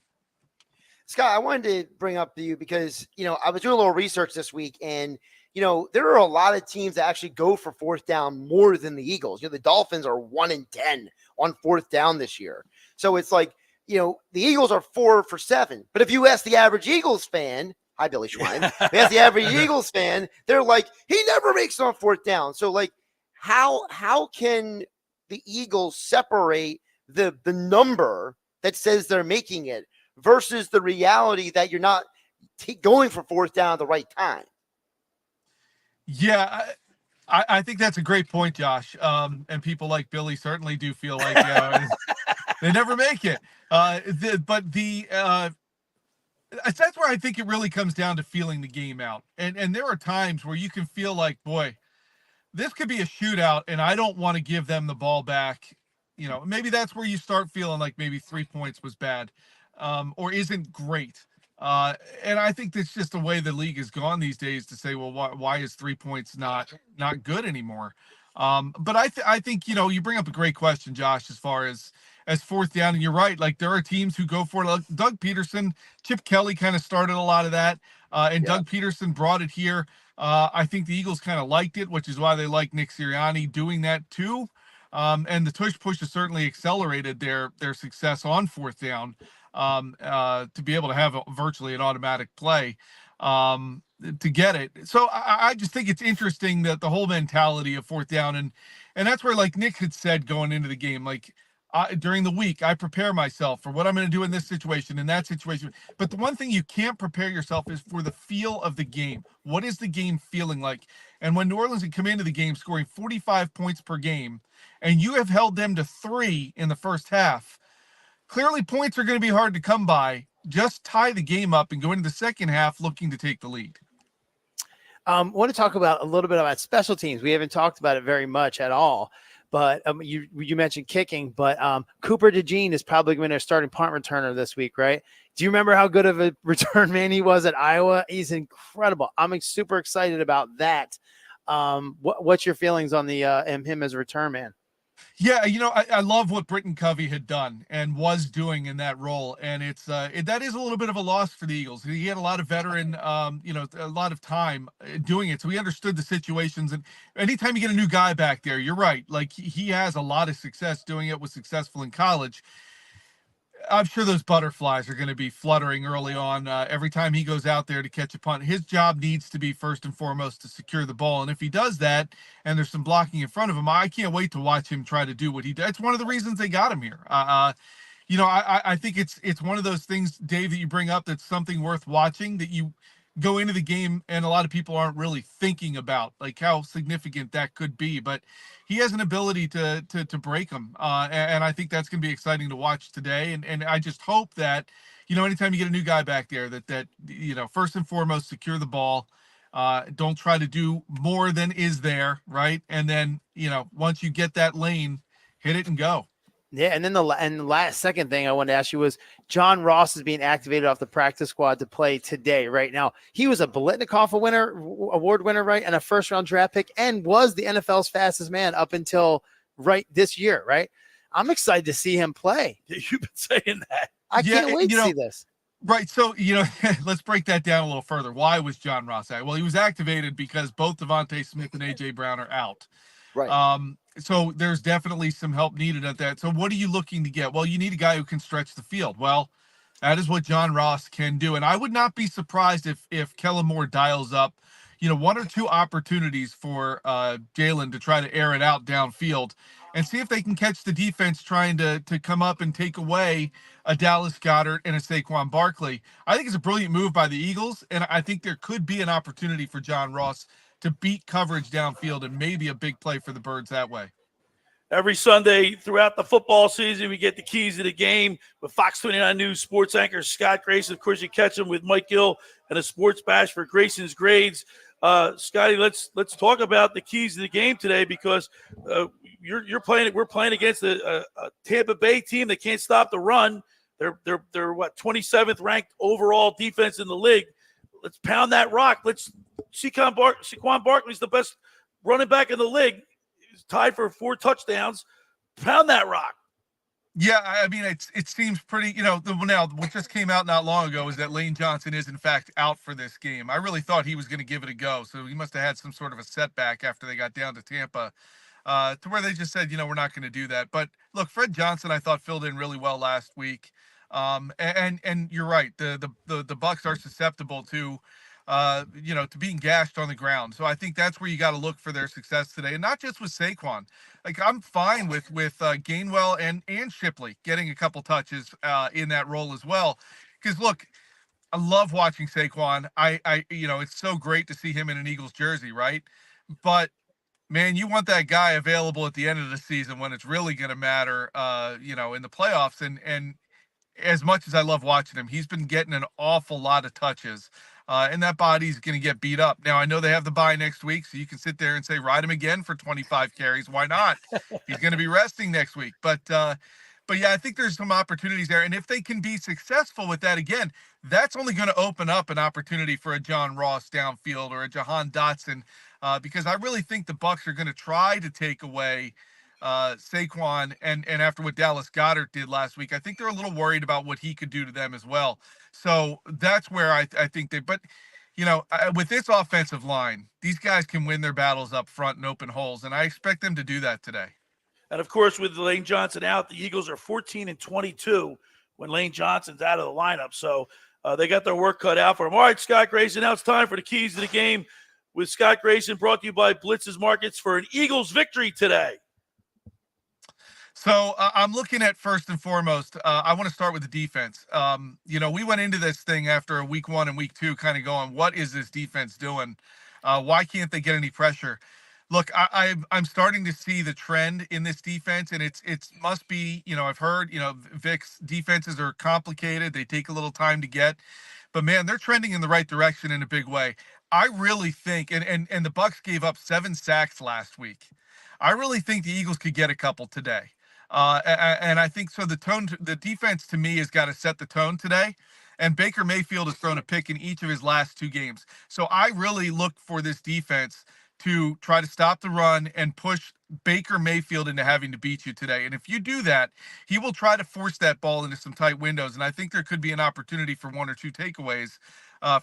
Scott, I wanted to bring up to you because, I was doing a little research this week, and, there are a lot of teams that actually go for fourth down more than the Eagles. The Dolphins are 1-10 on fourth down this year. So it's like, the Eagles are 4 for 7. But if you ask the average Eagles fan, hi, Billy Schwein, if you ask the average Eagles fan, they're like, he never makes it on fourth down. So, like, how can the Eagles separate the number that says they're making it versus the reality that you're not going for fourth down at the right time? Yeah, I think that's a great point, Josh. And people like Billy certainly do feel like they never make it. That's where I think it really comes down to feeling the game out. And there are times where you can feel like, boy, this could be a shootout, and I don't want to give them the ball back. Maybe that's where you start feeling like maybe 3 points was bad. Or isn't great. And I think that's just the way the league has gone these days, to say, well, why is 3 points not good anymore? But I think, you bring up a great question, Josh, as far as fourth down. And you're right. Like, there are teams who go for it. Like Doug Peterson, Chip Kelly kind of started a lot of that. And Doug Peterson brought it here. I think the Eagles kind of liked it, which is why they like Nick Sirianni doing that too. And the tush push has certainly accelerated their success on fourth down. To be able to have virtually an automatic play to get it. So I just think it's interesting that the whole mentality of fourth down, and that's where, like Nick had said going into the game, like during the week, I prepare myself for what I'm going to do in this situation, in that situation. But the one thing you can't prepare yourself is for the feel of the game. What is the game feeling like? And when New Orleans had come into the game scoring 45 points per game, and you have held them to 3 in the first half, clearly points are going to be hard to come by. Just tie the game up and go into the second half looking to take the lead. Want to talk about a little bit about special teams. We haven't talked about it very much at all, but you mentioned kicking, but Cooper DeJean is probably going to be our starting punt returner this week, right? Do you remember how good of a return man he was at Iowa? He's incredible. I'm super excited about that. What's your feelings on the him as a return man? Yeah, I love what Britton Covey had done and was doing in that role, and that is a little bit of a loss for the Eagles. He had a lot of veteran, a lot of time doing it, so he understood the situations. And anytime you get a new guy back there, you're right. Like, he has a lot of success doing it. Was successful in college. I'm sure those butterflies are going to be fluttering early on. Every time he goes out there to catch a punt, his job needs to be first and foremost to secure the ball. And if he does that, and there's some blocking in front of him, I can't wait to watch him try to do what he does. It's one of the reasons they got him here. I think it's one of those things, Dave, that you bring up that's something worth watching, that you go into the game and a lot of people aren't really thinking about, like, how significant that could be. But he has an ability to break them. And I think that's going to be exciting to watch today. And I just hope that, anytime you get a new guy back there, that first and foremost, secure the ball. Don't try to do more than is there, right? And then, once you get that lane, hit it and go. Yeah, and then the last second thing I wanted to ask you was John Ross is being activated off the practice squad to play today. Right now, he was a Biletnikoff award winner, right, and a first-round draft pick, and was the NFL's fastest man up until right this year. Right, I'm excited to see him play. You've been saying that. I can't wait to see this. Right. So, let's break that down a little further. Why was John Ross activated? Well, he was activated because both Devontae Smith and A.J. Brown are out. Right. So there's definitely some help needed at that. So what are you looking to get? Well, you need a guy who can stretch the field. Well, that is what John Ross can do. And I would not be surprised if Kellen Moore dials up, 1 or 2 opportunities for Jalen to try to air it out downfield and see if they can catch the defense trying to come up and take away a Dallas Goedert and a Saquon Barkley. I think it's a brilliant move by the Eagles, and I think there could be an opportunity for John Ross to beat coverage downfield and maybe a big play for the Birds that way. Every Sunday throughout the football season, we get the keys to the game with Fox 29 News sports anchor Scott Grayson. Of course, you catch him with Mike Gill and a sports bash for Grayson's Grades. Scotty, let's talk about the keys to the game today, because we're playing against a Tampa Bay team that can't stop the run. They're what, 27th ranked overall defense in the league. Let's pound that rock. Saquon Barkley's the best running back in the league. He's tied for 4 touchdowns. Pound that rock. Yeah, I mean, it seems pretty, now what just came out not long ago is that Lane Johnson is in fact out for this game. I really thought he was going to give it a go. So he must have had some sort of a setback after they got down to Tampa, to where they just said, we're not going to do that. But look, Fred Johnson, I thought filled in really well last week. And you're right. The Bucs are susceptible to being gashed on the ground. So I think that's where you got to look for their success today, and not just with Saquon. Like, I'm fine with Gainwell and Shipley getting a couple touches in that role as well. Because look, I love watching Saquon. It's so great to see him in an Eagles jersey, right? But man, you want that guy available at the end of the season when it's really going to matter, in the playoffs. And as much as I love watching him, he's been getting an awful lot of touches. And that body's going to get beat up. Now, I know they have the bye next week, so you can sit there and say, ride him again for 25 carries. Why not? He's going to be resting next week. But yeah, I think there's some opportunities there. And if they can be successful with that again, that's only going to open up an opportunity for a John Ross downfield or a Jahan Dotson, because I really think the Bucs are going to try to take away Saquon, and after what Dallas Goedert did last week, I think they're a little worried about what he could do to them as well. So that's where I think with this offensive line, these guys can win their battles up front and open holes, and I expect them to do that today. And of course, with Lane Johnson out, the Eagles are 14-22 when Lane Johnson's out of the lineup. So they got their work cut out for them. All right, Scott Grayson, now it's time for the keys to the game with Scott Grayson, brought to you by Blitz's Markets for an Eagles victory today. So I'm looking at, first and foremost, I want to start with the defense. We went into this thing after week 1 and week 2 kind of going, what is this defense doing? Why can't they get any pressure? Look, I'm starting to see the trend in this defense, and it must be, I've heard, Vic's defenses are complicated. They take a little time to get. But, man, they're trending in the right direction in a big way. I really think, and the Bucs gave up 7 sacks last week. I really think the Eagles could get a couple today. And I think so. The defense to me has got to set the tone today. And Baker Mayfield has thrown a pick in each of his last 2 games. So I really look for this defense to try to stop the run and push Baker Mayfield into having to beat you today. And if you do that, he will try to force that ball into some tight windows. And I think there could be an opportunity for 1 or 2 takeaways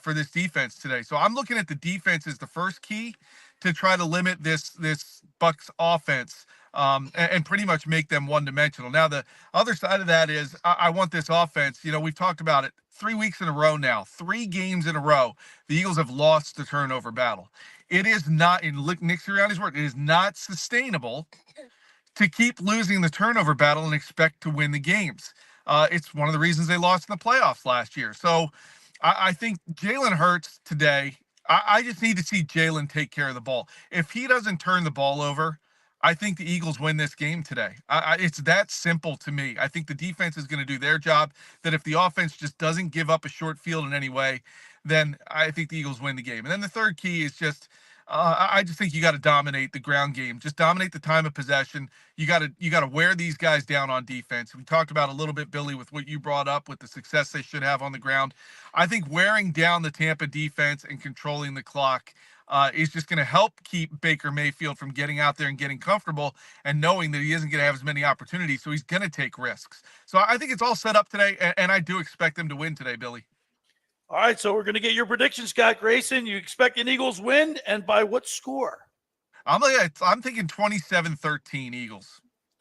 for this defense today. So I'm looking at the defense as the first key to try to limit this Bucs offense. And pretty much make them one-dimensional. Now, the other side of that is I want this offense. We've talked about it 3 weeks in a row now, 3 games in a row. The Eagles have lost the turnover battle. It is not, in Nick Sirianni's word, it is not sustainable to keep losing the turnover battle and expect to win the games. It's one of the reasons they lost in the playoffs last year. So I think Jalen Hurts today, I just need to see Jalen take care of the ball. If he doesn't turn the ball over, I think the Eagles win this game today. It's that simple to me. I think the defense is going to do their job, that if the offense just doesn't give up a short field in any way, then I think the Eagles win the game. And then the third key is just I just think you got to dominate the ground game. Just dominate the time of possession. You got to wear these guys down on defense. We talked about a little bit, Billy, with what you brought up with the success they should have on the ground. I think wearing down the Tampa defense and controlling the clock is just going to help keep Baker Mayfield from getting out there and getting comfortable and knowing that he isn't going to have as many opportunities, so he's going to take risks. So I think it's all set up today, and I do expect them to win today, Billy. All right, so we're going to get your predictions, Scott Grayson. You expect an Eagles win, and by what score? I'm thinking 27-13 Eagles.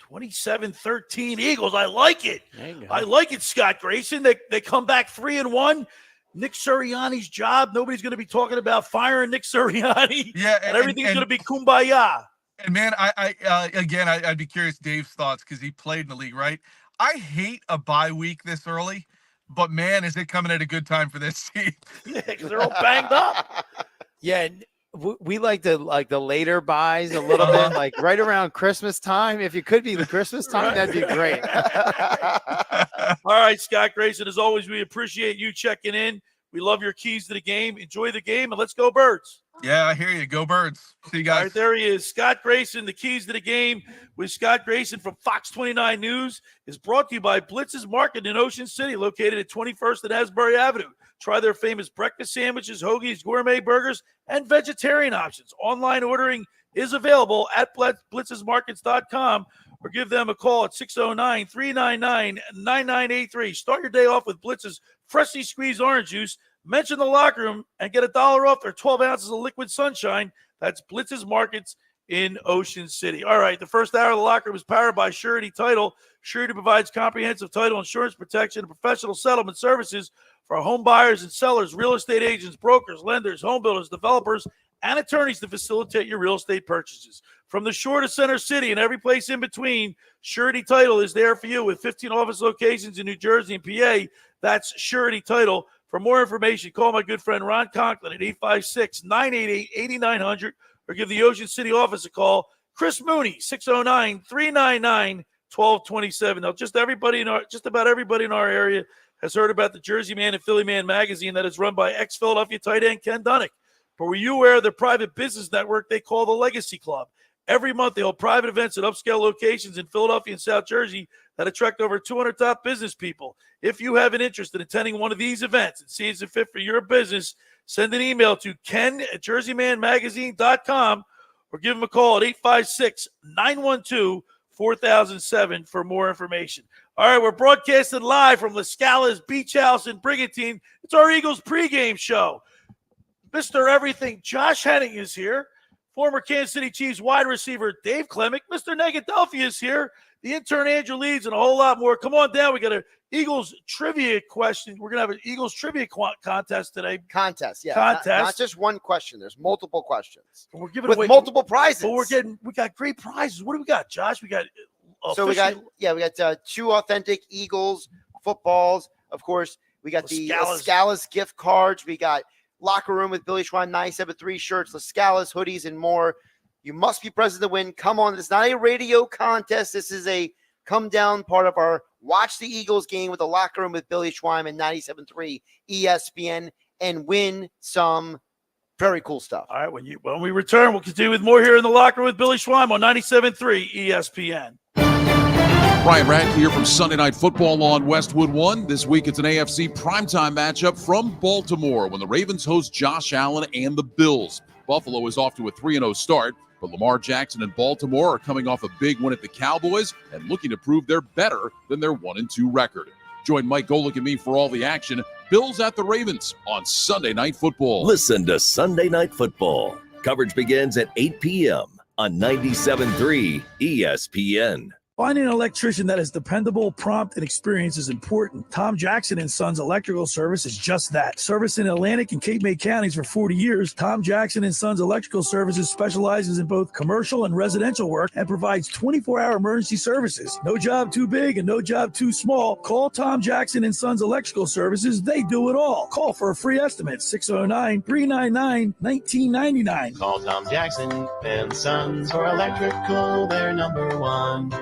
27-13 Eagles. I like it. I like it, Scott Grayson. They come back 3-1. Nick Sirianni's job. Nobody's going to be talking about firing Nick Sirianni. Yeah, and everything's going to be kumbaya. And man, I'd be curious Dave's thoughts because he played in the league, right? I hate a bye week this early, but man, is it coming at a good time for this team? Yeah, because they're all banged up. Yeah, We like the later buys a little bit, like right around Christmas time. If it could be the Christmas time, that'd be great. All right, Scott Grayson, as always, we appreciate you checking in. We love your keys to the game. Enjoy the game, and let's go Birds. Yeah, I hear you. Go Birds. See you guys. All right, there he is. Scott Grayson, the keys to the game with Scott Grayson from Fox 29 News is brought to you by Blitz's Market in Ocean City, located at 21st and Asbury Avenue. Try their famous breakfast sandwiches, hoagies, gourmet burgers, and vegetarian options. Online ordering is available at blitzesmarkets.com or give them a call at 609-399-9983. Start your day off with Blitz's freshly squeezed orange juice. Mention the locker room and get $1 off their 12 ounces of liquid sunshine. That's Blitz's Markets in Ocean City. All right, the first hour of the locker room is powered by Surety Title. Surety provides comprehensive title insurance protection and professional settlement services for home buyers and sellers, real estate agents, brokers, lenders, home builders, developers, and attorneys to facilitate your real estate purchases. From the shore to Center City and every place in between, Surety Title is there for you with 15 office locations in New Jersey and PA. That's Surety Title. For more information, call my good friend Ron Conklin at 856-988-8900 or give the Ocean City office a call. Chris Mooney, 609-399-1227. Now, just about everybody in our area has heard about the Jersey Man and Philly Man magazine that is run by ex-Philadelphia tight end Ken Dunnick. But were you aware of the private business network they call the Legacy Club? Every month, they hold private events at upscale locations in Philadelphia and South Jersey that attract over 200 top business people. If you have an interest in attending one of these events and see it's a fit for your business, send an email to ken@jerseymanmagazine.com or give him a call at 856-912-4007 for more information. All right, we're broadcasting live from LaScalas Beach House in Brigantine. It's our Eagles pregame show. Mr. Everything, Josh Hennig is here. Former Kansas City Chiefs wide receiver Dave Klemic. Mr. Negadelphia is here. The intern Andrew Leeds and a whole lot more. Come on down. We got an Eagles trivia question. We're going to have an Eagles trivia contest today. Contest, yeah. Contest. Not just one question. There's multiple questions. We're giving with away multiple prizes. But we got great prizes. What do we got, Josh? We got we got two authentic Eagles footballs. Of course, we got the LaScalas gift cards. We got Locker Room with Billy Schwein 973 shirts, LaScalas hoodies, and more. You must be present to win. Come on. It's not a radio contest. This is a come down part of our Watch the Eagles game with the Locker Room with Billy Schwein and 97.3 ESPN and win some very cool stuff. All right. When we return, we'll continue with more here in the Locker Room with Billy Schwein on 97.3 ESPN. Brian Radke here from Sunday Night Football on Westwood One. This week it's an AFC primetime matchup from Baltimore when the Ravens host Josh Allen and the Bills. Buffalo is off to a 3-0 start, but Lamar Jackson and Baltimore are coming off a big win at the Cowboys and looking to prove they're better than their 1-2 record. Join Mike Golick and me for all the action. Bills at the Ravens on Sunday Night Football. Listen to Sunday Night Football. Coverage begins at 8 p.m. on 97.3 ESPN. Finding an electrician that is dependable, prompt, and experienced is important. Tom Jackson & Sons Electrical Service is just that. Service in Atlantic and Cape May counties for 40 years, Tom Jackson & Sons Electrical Services specializes in both commercial and residential work and provides 24-hour emergency services. No job too big and no job too small. Call Tom Jackson & Sons Electrical Services. They do it all. Call for a free estimate, 609-399-1999. Call Tom Jackson & Sons for electrical. They're number one.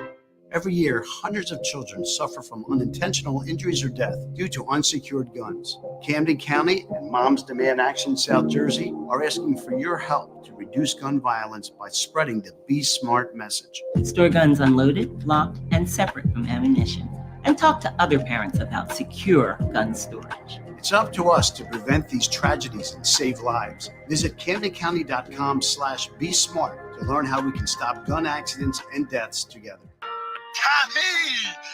Every year, hundreds of children suffer from unintentional injuries or death due to unsecured guns. Camden County and Moms Demand Action South Jersey are asking for your help to reduce gun violence by spreading the Be Smart message. Store guns unloaded, locked, and separate from ammunition. And talk to other parents about secure gun storage. It's up to us to prevent these tragedies and save lives. Visit CamdenCounty.com/Be Smart to learn how we can stop gun accidents and deaths together. Tommy,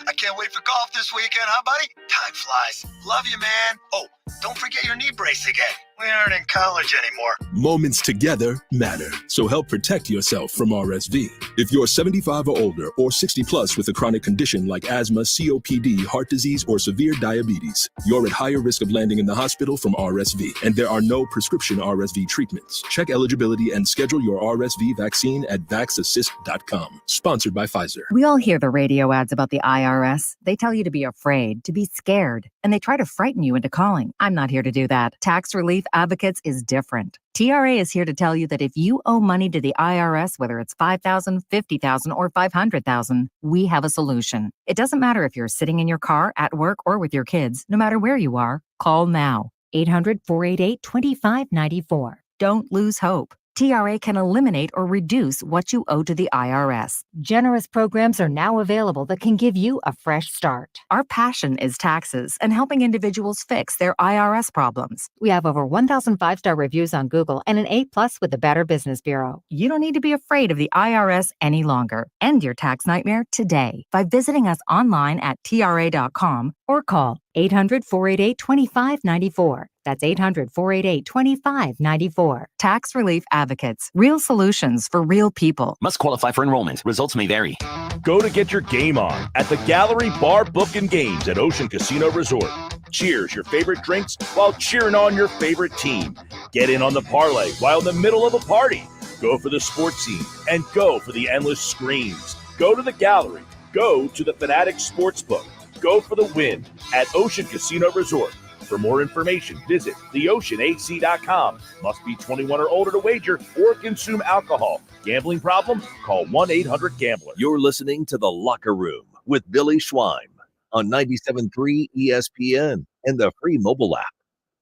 I can't wait for golf this weekend, huh, buddy? Time flies. Love you, man. Oh, don't forget your knee brace again. We aren't in college anymore. Moments together matter, so help protect yourself from RSV. If you're 75 or older or 60 plus with a chronic condition like asthma, COPD, heart disease, or severe diabetes, you're at higher risk of landing in the hospital from RSV, and there are no prescription RSV treatments. Check eligibility and schedule your RSV vaccine at vaxassist.com. Sponsored by Pfizer. We all hear the radio ads about the IRS. They tell you to be afraid, to be scared, and they try to frighten you into calling. I'm not here to do that. Tax Relief Advocates is different. TRA is here to tell you that if you owe money to the IRS, whether it's $5,000, $50,000, or $500,000, we have a solution. It doesn't matter if you're sitting in your car, at work, or with your kids. No matter where you are, call now. 800-488-2594. Don't lose hope. TRA can eliminate or reduce what you owe to the IRS. Generous programs are now available that can give you a fresh start. Our passion is taxes and helping individuals fix their IRS problems. We have over 1,000 5-star reviews on Google and an A+ with the Better Business Bureau. You don't need to be afraid of the IRS any longer. End your tax nightmare today by visiting us online at TRA.com or call 800-488-2594. That's 800-488-2594. Tax Relief Advocates. Real solutions for real people. Must qualify for enrollment. Results may vary. Go to get your game on at the Gallery Bar Book and Games at Ocean Casino Resort. Cheers your favorite drinks while cheering on your favorite team. Get in on the parlay while in the middle of a party. Go for the sports scene and go for the endless screams. Go to the Gallery. Go to the Fanatic Sportsbook. Go for the win at Ocean Casino Resort. For more information, visit theoceanac.com. Must be 21 or older to wager or consume alcohol. Gambling problem? Call 1-800-GAMBLER. You're listening to The Locker Room with Billy Schwein on 97.3 ESPN and the free mobile app.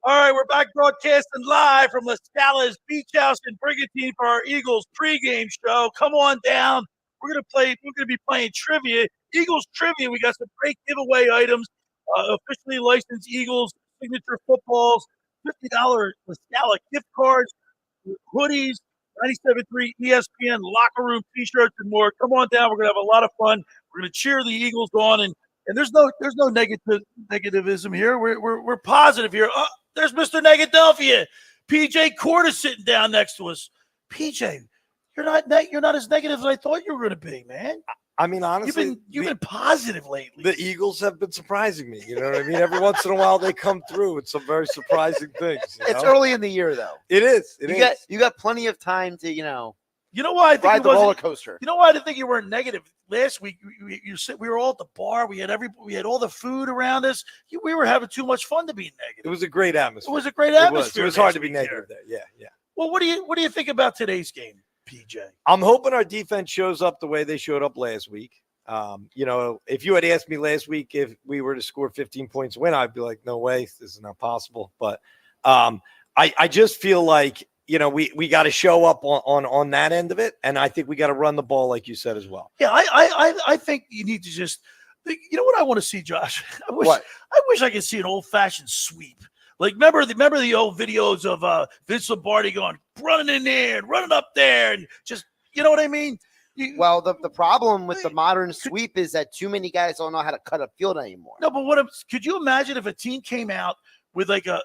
All right, we're back broadcasting live from LaScalas Beach House in Brigantine for our Eagles pregame show. Come on down. We're going to be playing trivia. Eagles trivia. We got some great giveaway items. Officially licensed Eagles signature footballs, $50 LaScala gift cards, hoodies, 97.3 ESPN locker room T-shirts and more. Come on down. We're gonna have a lot of fun. We're gonna cheer the Eagles on, and there's no negativism here. We're positive here. Oh, there's Mr. Negadelphia. PJ Court is sitting down next to us. PJ, you're not as negative as I thought you were gonna be, man. I mean, honestly, you've been positive lately. The Eagles have been surprising me. You know what I mean? Every once in a while, they come through with some very surprising things. It's early in the year, though. It is. You got plenty of time to, You know why I think ride the roller coaster. You know why I didn't think you weren't negative last week? We were all at the bar. We had all the food around us. We were having too much fun to be negative. It was a great atmosphere. It was a great atmosphere. It was hard to be negative there. Yeah. Well, what do you think about today's game, PJ? I'm hoping our defense shows up the way they showed up last week. If you had asked me last week if we were to score 15 points win, I'd be like, no way, this is not possible. But I just feel like, we got to show up on that end of it. And I think we got to run the ball, like you said, as well. Yeah, I think you need to just, what I want to see, Josh? I wish I could see an old-fashioned sweep. Like, remember the old videos of Vince Lombardi running in there and running up there and just, you know what I mean? Well, the problem with the modern sweep is that too many guys don't know how to cut a field anymore. No, but could you imagine if a team came out with like a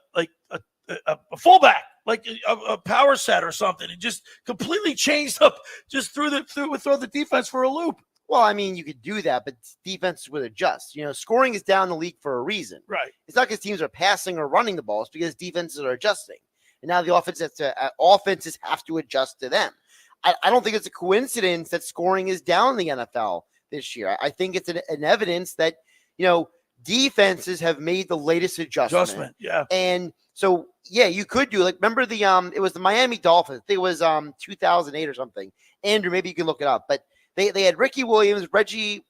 fullback, like a power set or something, and just completely changed up, just throw the defense for a loop? Well, I mean, you could do that, but defense would adjust. Scoring is down the league for a reason. Right. It's not because teams are passing or running the ball; it's because defenses are adjusting, and now the offenses have to adjust to them. I don't think it's a coincidence that scoring is down in the NFL this year. I think it's an evidence that, defenses have made the latest adjustment. Yeah. And so, you could do remember it was the Miami Dolphins. I think it was 2008 or something. Andrew, maybe you can look it up. But they had Ricky Williams, Reggie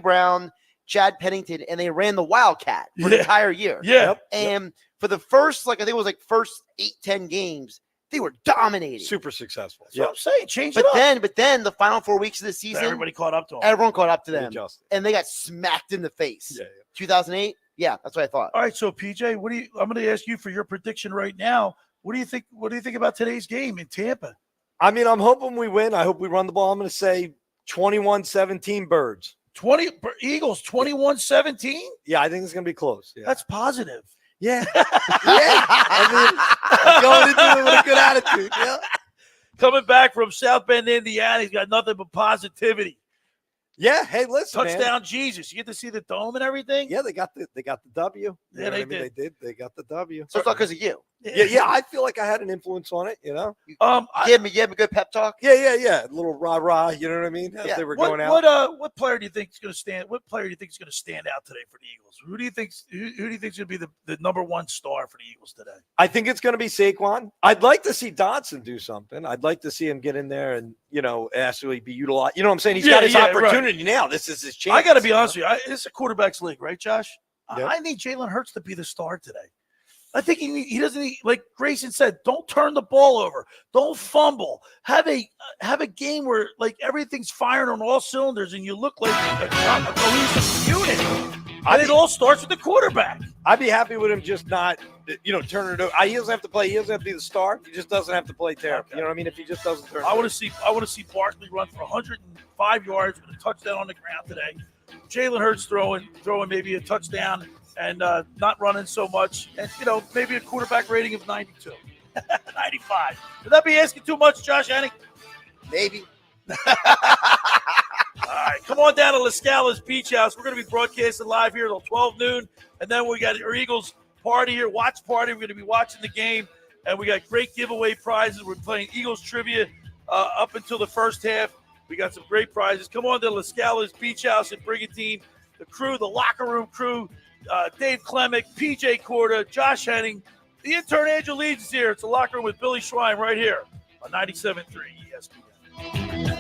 Brown, Chad Pennington, and they ran the Wildcat for the entire year. Yeah. And for the first, I think it was first 8-10 games, they were dominating. Super successful. That's what I'm saying. Change it up. But then the final 4 weeks of the season, everybody caught up to them. Everyone caught up to them. And they got smacked in the face. Yeah. 2008? Yeah, that's what I thought. All right, so PJ, I'm going to ask you for your prediction right now. What do you think about today's game in Tampa? I mean, I'm hoping we win. I hope we run the ball. I'm going to say 21-17 Birds. Eagles 21-17? Yeah, I think it's going to be close. Yeah. That's positive. Yeah. I mean, going into it with a good attitude. Yeah. Coming back from South Bend, Indiana, he's got nothing but positivity. Yeah. Hey, listen, touchdown, Jesus! You get to see the dome and everything. Yeah, they got the W. Yeah, they did. They got the W. So it's not because of you. Yeah. I feel like I had an influence on it. You know. Give me a good pep talk. Yeah. A little rah. You know what I mean? As they were going out. What player do you think is going to stand? What player do you think is going to stand out today for the Eagles? Who do you think is going to be the number one star for the Eagles today? I think it's going to be Saquon. I'd like to see Dotson do something. I'd like to see him get in there and actually be utilized. You know what I'm saying? He's got his opportunity now. This is his chance. I got to be honest with you. It's a quarterback's league, right, Josh? Yep. I need Jalen Hurts to be the star today. I think he doesn't need, like Grayson said, don't turn the ball over. Don't fumble. Have a game where like everything's firing on all cylinders and you look like a cohesive unit. And it all starts with the quarterback. I'd be happy with him just not, turn it over. He doesn't have to play. He doesn't have to be the star. He just doesn't have to play terrible. Okay. You know what I mean? If he just doesn't turn it over. I want to see Barkley run for 105 yards with a touchdown on the ground today. Jalen Hurts throwing maybe a touchdown and not running so much. And, maybe a quarterback rating of 92, 95. Would that be asking too much, Josh Hennig? Maybe. All right, come on down to LaScalas Beach House. We're going to be broadcasting live here until 12 noon. And then we got our Eagles party here, watch party. We're going to be watching the game. And we got great giveaway prizes. We're playing Eagles trivia up until the first half. We got some great prizes. Come on to LaScalas Beach House in Brigantine. The crew, the locker room crew, Dave Klemic, PJ Corda, Josh Hennig. The intern Angel Leeds is here. It's a locker room with Billy Schwein right here on 97.3 ESPN.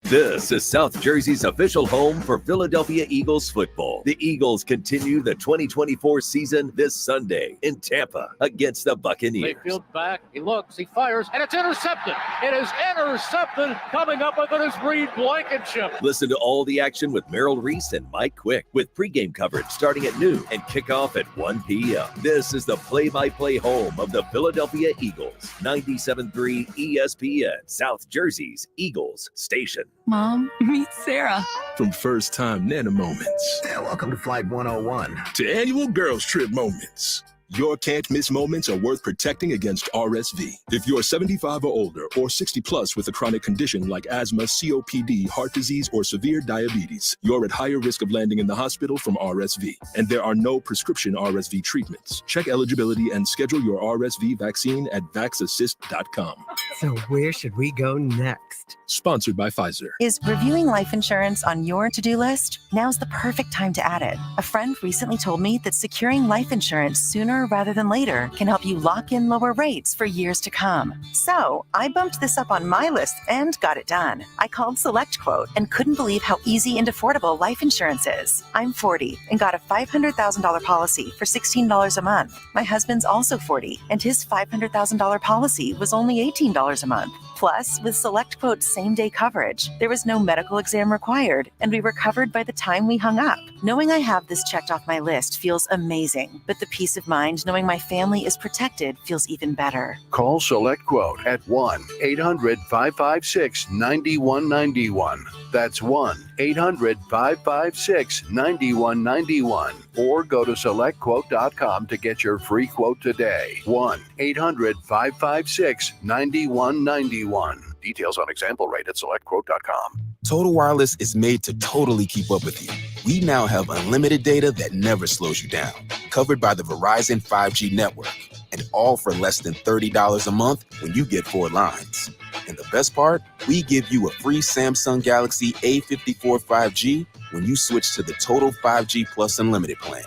This is South Jersey's official home for Philadelphia Eagles football. The Eagles continue the 2024 season this Sunday in Tampa against the Buccaneers. Mayfield back, he looks, he fires, and it's intercepted. It is intercepted, coming up with it is Reed Blankenship. Listen to all the action with Merrill Reese and Mike Quick with pregame coverage starting at noon and kickoff at 1 p.m. This is the play-by-play home of the Philadelphia Eagles. 97.3 ESPN, South Jersey's Eagles station. Mom, meet Sarah. From first-time Nana moments. Yeah, welcome to Flight 101. To annual girls trip moments. Your can't-miss moments are worth protecting against RSV. If you're 75 or older or 60 plus with a chronic condition like asthma, COPD, heart disease, or severe diabetes, you're at higher risk of landing in the hospital from RSV. And there are no prescription RSV treatments. Check eligibility and schedule your RSV vaccine at vaxassist.com. So where should we go next? Sponsored by Pfizer. Is reviewing life insurance on your to-do list? Now's the perfect time to add it. A friend recently told me that securing life insurance sooner rather than later can help you lock in lower rates for years to come. So I bumped this up on my list and got it done. I called Select Quote and couldn't believe how easy and affordable life insurance is. I'm 40 and got a $500,000 policy for $16 a month. My husband's also 40 and his $500,000 policy was only $18 a month. Plus, with Select Quote's same-day coverage, there was no medical exam required, and we were covered by the time we hung up. Knowing I have this checked off my list feels amazing, but the peace of mind knowing my family is protected feels even better. Call Select Quote at 1-800-556-9191. That's 1-800-556-9191. Or go to SelectQuote.com to get your free quote today. 1-800-556-9191. Details on example rate at SelectQuote.com. Total Wireless is made to totally keep up with you. We now have unlimited data that never slows you down, covered by the Verizon 5G network, and all for less than $30 a month when you get 4 lines. And the best part, we give you a free Samsung Galaxy A54 5G when you switch to the Total 5G Plus Unlimited plan.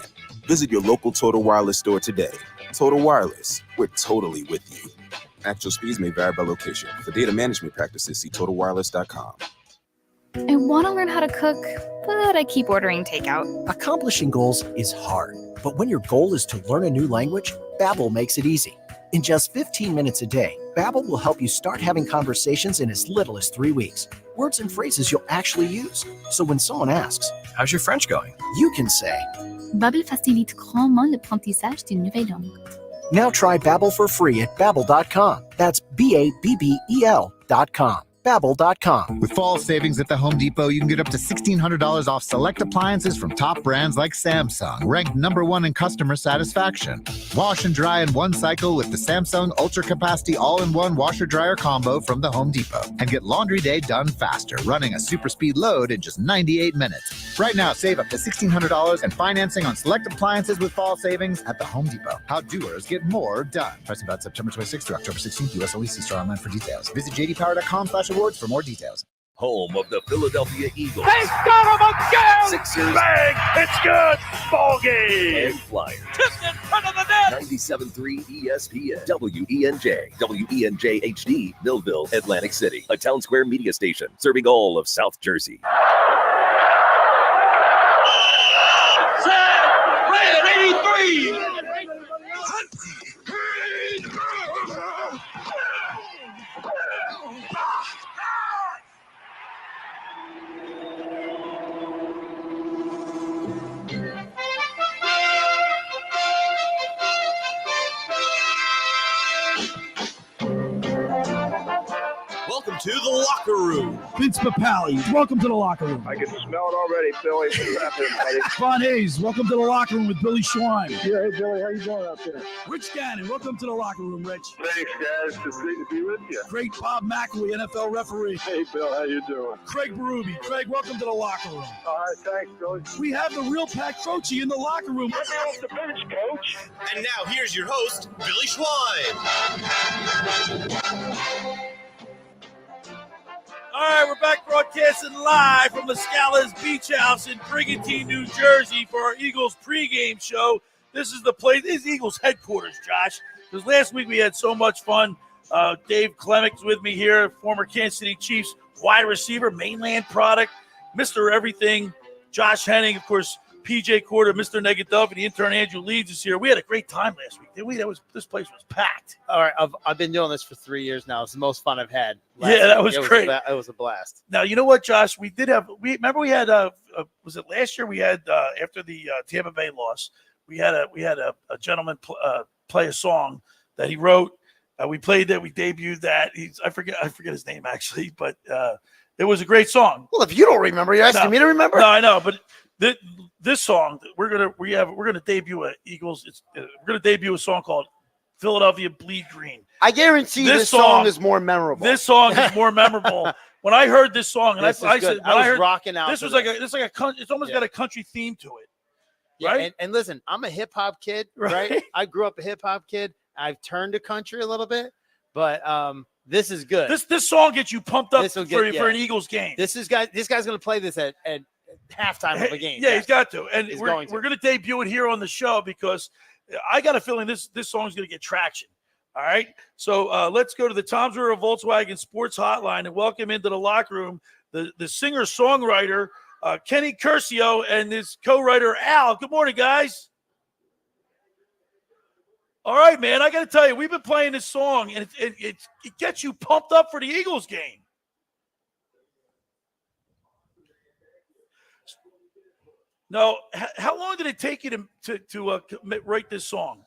Visit your local Total Wireless store today. Total Wireless, we're totally with you. Actual speeds may vary by location. For data management practices, see TotalWireless.com. I want to learn how to cook, but I keep ordering takeout. Accomplishing goals is hard, but when your goal is to learn a new language, Babbel makes it easy. In just 15 minutes a day, Babbel will help you start having conversations in as little as 3 weeks. Words and phrases you'll actually use. So when someone asks, "How's your French going?" you can say, Babbel facilite grandement l'apprentissage d'une nouvelle langue. Now try Babbel for free at Babbel.com. That's Babbel.com. Babbel.com. With fall savings at the Home Depot, you can get up to $1,600 off select appliances from top brands like Samsung, ranked #1 in customer satisfaction. Wash and dry in one cycle with the Samsung Ultra Capacity All-in-One Washer-Dryer Combo from the Home Depot. And get laundry day done faster, running a super speed load in just 98 minutes. Right now, save up to $1,600 and financing on select appliances with fall savings at the Home Depot. How doers get more done. Price about September 26th through October 16th. U.S. only. See store online for details. Visit jdpower.com/awards for more details. Home of the Philadelphia Eagles. He's got him again! Sixers. Bang! It's good! Ball game! And Flyers. Just in front of the net! 97.3 ESPN. WENJ. WENJ HD. Millville, Atlantic City. A Town Square media station serving all of South Jersey. Raider 83! Welcome to the locker room. Vince Papali, welcome to the locker room. I can smell it already, Billy. What's happening, buddy? Von Hayes, welcome to the locker room with Billy Schwein. Yeah, hey, Billy, how you doing out there? Rich Gannon, welcome to the locker room, Rich. Thanks, guys. It's great to be with you. Great Bob McElwee, NFL referee. Hey, Bill, how you doing? Craig Berube. Craig, welcome to the locker room. All right, thanks, Billy. We have the real Pat Croce in the locker room. Get me off the bench, Coach. And now here's your host, Billy Schwein. All right, we're back broadcasting live from LaScalas Beach House in Brigantine, New Jersey for our Eagles pregame show. This is the place. This is Eagles headquarters, Josh. Because last week we had so much fun. Dave Klemic with me here, former Kansas City Chiefs wide receiver, mainland product, Mr. Everything. Josh Hennig, of course, PJ Quarter, Mr. Negaduff, and the intern Andrew Leeds is here. We had a great time last week, didn't we? This place was packed. All right, I've been doing this for 3 years now. It's the most fun I've had. Yeah, that was great. It was a blast. Now you know what, Josh? We remember we had was it last year? We had after the Tampa Bay loss, we had a gentleman play a song that he wrote. We played that. We debuted that. I forget his name actually, but it was a great song. Well, if you don't remember, you're asking me to remember. No, I know, but this song we're gonna debut a Eagles. We're gonna debut a song called Philadelphia Bleed Green. I guarantee this song is more memorable. This song is more memorable. When I heard this song, and I said, I was rocking out. This was like it's almost got a country theme to it. Yeah, right? And listen, I'm a hip hop kid, right? I grew up a hip hop kid. I've turned to country a little bit, but this is good. This song gets you pumped up for an Eagles game. This guy's going to play this at halftime of a game. Yeah, he's got to. And we're going to debut it here on the show because I got a feeling this song's going to get traction. All right. So let's go to the Tom's River Volkswagen Sports Hotline and welcome into the locker room the singer-songwriter Kenny Curcio and his co-writer Al. Good morning, guys. All right, man. I got to tell you, we've been playing this song, and it gets you pumped up for the Eagles game. Now, how long did it take you to write this song?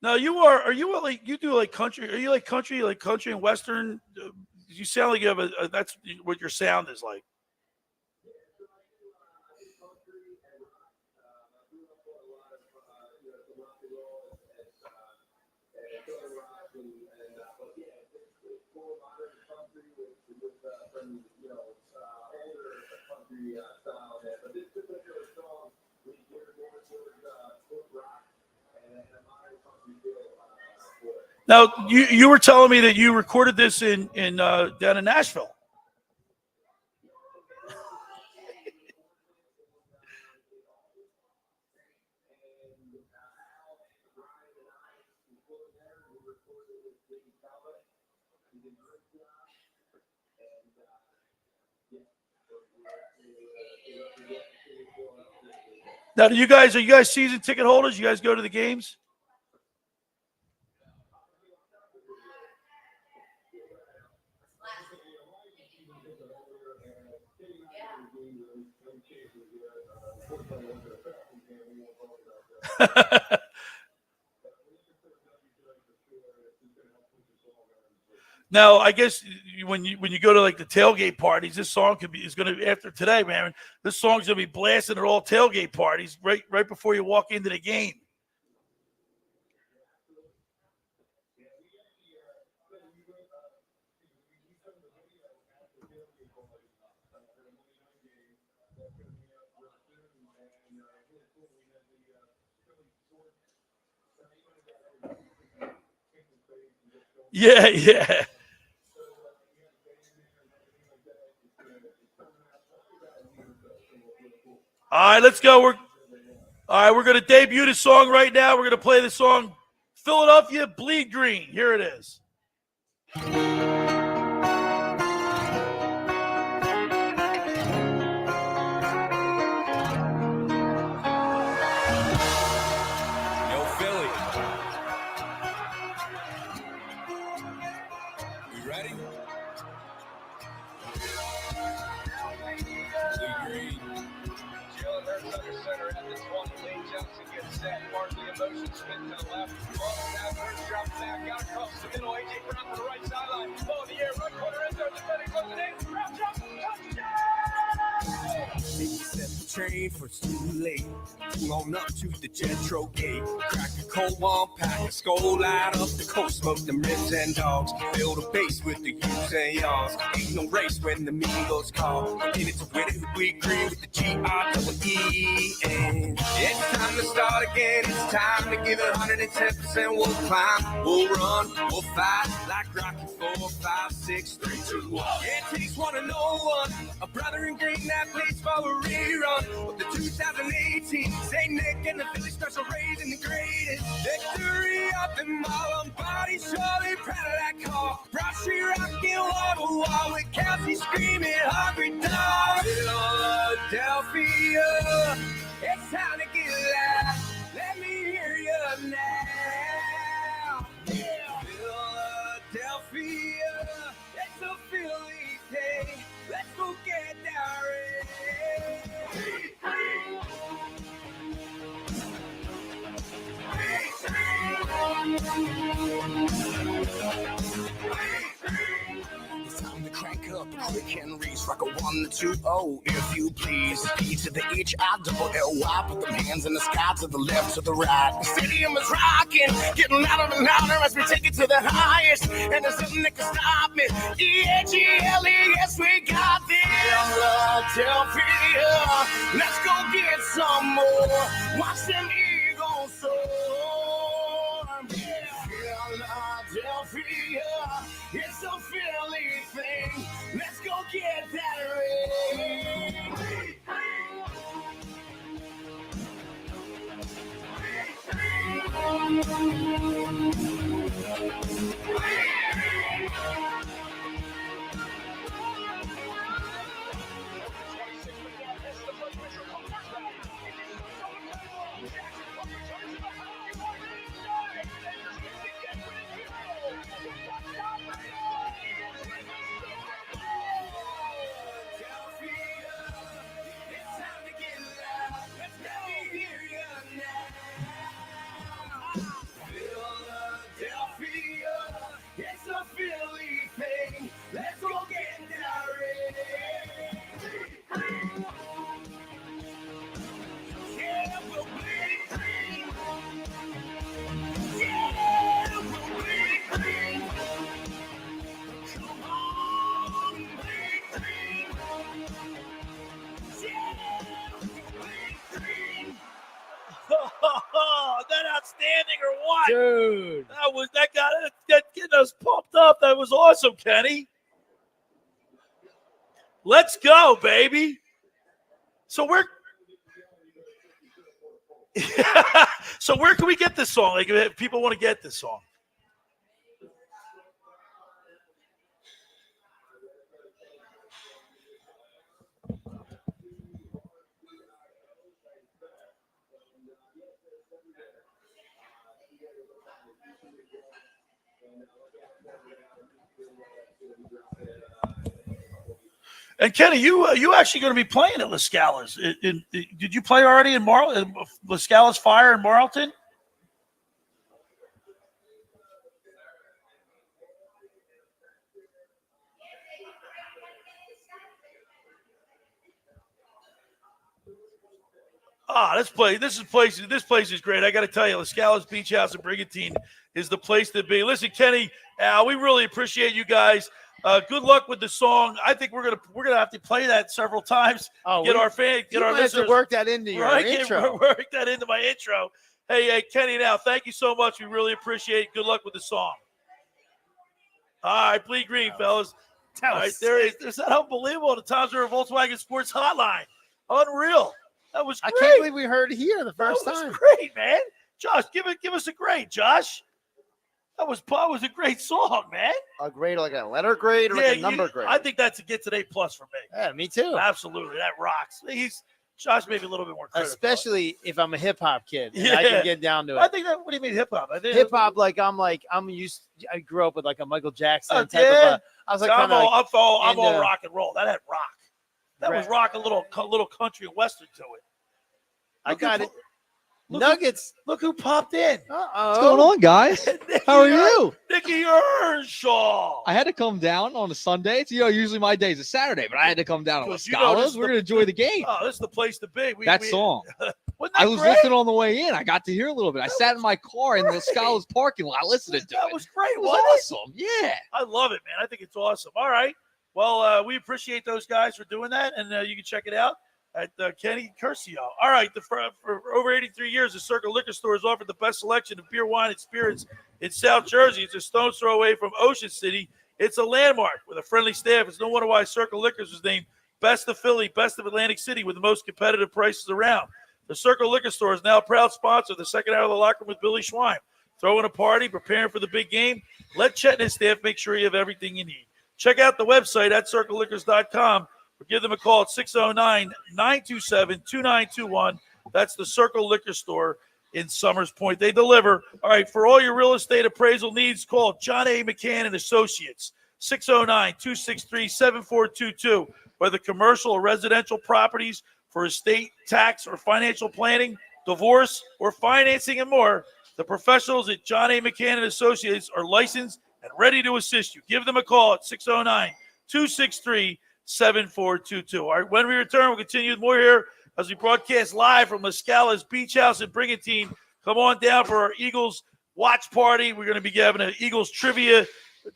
Now are you like you do like country? Are you like country and western? You sound like you have that's what your sound is like. Now, you were telling me that you recorded this in down in Nashville. Now, are you guys season ticket holders? You guys go to the games? Now, I guess when you go to like the tailgate parties, this song is going to, after today, man, this song's going to be blasting at all tailgate parties right before you walk into the game. Yeah, yeah. All right, let's go. We're going to debut the song right now. We're going to play the song Philadelphia Bleed Green. Here it is. Yo, Philly. We ready? Bleed green. Jalen Hurts under center at the 20. Lane Johnson gets set. Hartley in motion, spin to the left. Ball snap, Hurts drops back out across the middle. A.J. Brown to the right sideline. Ball in the air, right corner, end zone, defending close to Dave. Brown jump, touchdown! They set the train for it's too late. On up to the Jetro gate. Crack a cold one, pack a skull light up the coast, smoke them ribs and dogs. Build a base with the U's and y'alls. Ain't no race when the Migos call. In it to win it, we agree with the G-R-E. And it's time to start again. It's time to give it 110%. We'll climb, we'll run, we'll fight like Rocky 4, 5, 6, 3, 2, 1. It takes one and no one. A brother in green that plays for a rerun of the 2018 St. Nick and the Philly special raising the greatest victory of them all. I'm body surely proud of that call. Brushy rocking wall to wall with Kelsey screaming hungry dog. Philadelphia, it's time to get loud. Let me hear you now. Yeah. Philadelphia, it's a Philly thing. Let's go get that ring. It's time to crank up a quick and race, rock a 1 to 2-0, if you please. E to the H-I-double-L-Y, put them hands in the sky to the left, to the right. The stadium is rocking, getting louder and louder as we take it to the highest. And there's nothing that can stop me. E-H-E-L-E, yes, we got this. Philadelphia, let's go get some more. Watch them Eagles soar. Philadelphia, it's a Philly thing. Let's go get that ring. That outstanding or what? Dude. That got getting us pumped up. That was awesome, Kenny. Let's go, baby. So where can we get this song? Like, if people want to get this song. And Kenny, you actually going to be playing at LaScalas. Did you play already in LaScalas Fire in Marlton? This place is great. I got to tell you, LaScalas Beach House in Brigantine is the place to be. Listen, Kenny, we really appreciate you guys. Good luck with the song. I think we're gonna have to play that several times. Get our listeners to work that into your intro. Work that into my intro. Hey, Kenny, now thank you so much. We really appreciate it. Good luck with the song. All right, bleed green, fellas. All right, there's that unbelievable. The Tom's River Volkswagen Sports Hotline. Unreal. That was great. I can't believe we heard it here the first time. That was great, man. Josh, give us a grade, Josh. That was a great song, man. A grade, like a letter grade or like a number grade? I think that's gets an A+ for me. Yeah, me too. Absolutely, that rocks. Josh maybe a little bit more critical. Especially if I'm a hip hop kid. And I can get down to it. I think that. What do you mean hip hop? Hip hop, I'm used. I grew up with like a Michael Jackson type of. I was like, I'm all rock and roll. That had rock. That was rock, a little country and western to it. I got it. Nuggets. Look who popped in. What's going on, guys? How are you? Nicky Earnshaw. I had to come down on a Sunday. It's, usually my day is a Saturday, but I had to come down on LaScalas. We're going to enjoy the game. Oh, this is the place to be. That song. I was listening on the way in. I got to hear a little bit. I sat in my car in the LaScalas parking lot listening to it. That was great. It was awesome. Yeah. I love it, man. I think it's awesome. All right. Well, we appreciate those guys for doing that, and you can check it out at Kenny Curcio. All right, for over 83 years, the Circle Liquor Store has offered the best selection of beer, wine, and spirits in South Jersey. It's a stone's throw away from Ocean City. It's a landmark with a friendly staff. It's no wonder why Circle Liquors was named Best of Philly, Best of Atlantic City with the most competitive prices around. The Circle Liquor Store is now a proud sponsor of the second hour of the Locker Room with Billy Schwein. Throwing a party, preparing for the big game. Let Chet and his staff make sure you have everything you need. Check out the website at circleliquors.com or give them a call at 609-927-2921. That's the Circle Liquor Store in Summers Point. They deliver. All right, for all your real estate appraisal needs, call John A. McCann and Associates, 609-263-7422. Whether commercial or residential properties for estate, tax, or financial planning, divorce, or financing and more, the professionals at John A. McCann and Associates are licensed and ready to assist you. Give them a call at 609-263-7422. All right, when we return, we'll continue with more here as we broadcast live from LaScalas Beach House in Brigantine. Come on down for our Eagles watch party. We're going to be having an Eagles trivia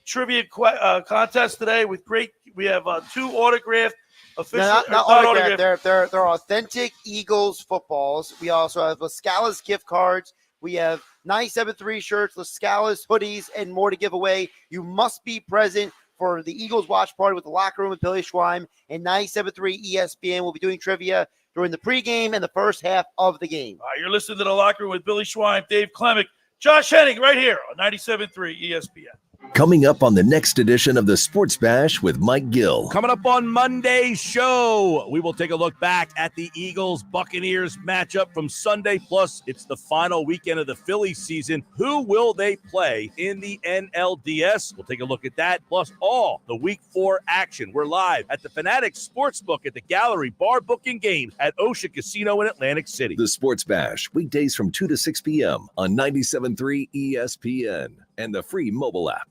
contest today with great. We have 2 autographed official. Not autographed. They're authentic Eagles footballs. We also have LaScalas gift cards. We have 973 shirts, LaScalas hoodies, and more to give away. You must be present for the Eagles watch party with the Locker Room with Billy Schwein and 97.3 ESPN. We'll be doing trivia during the pregame and the first half of the game. All right, you're listening to the Locker Room with Billy Schwein, Dave Klemic, Josh Hennig, right here on 97.3 ESPN. Coming up on the next edition of the Sports Bash with Mike Gill. Coming up on Monday's show, we will take a look back at the Eagles-Buccaneers matchup from Sunday. Plus, it's the final weekend of the Phillies season. Who will they play in the NLDS? We'll take a look at that, plus all the Week 4 action. We're live at the Fanatics Sportsbook at the Gallery Bar Booking Games at Ocean Casino in Atlantic City. The Sports Bash, weekdays from 2 to 6 p.m. on 97.3 ESPN and the free mobile app.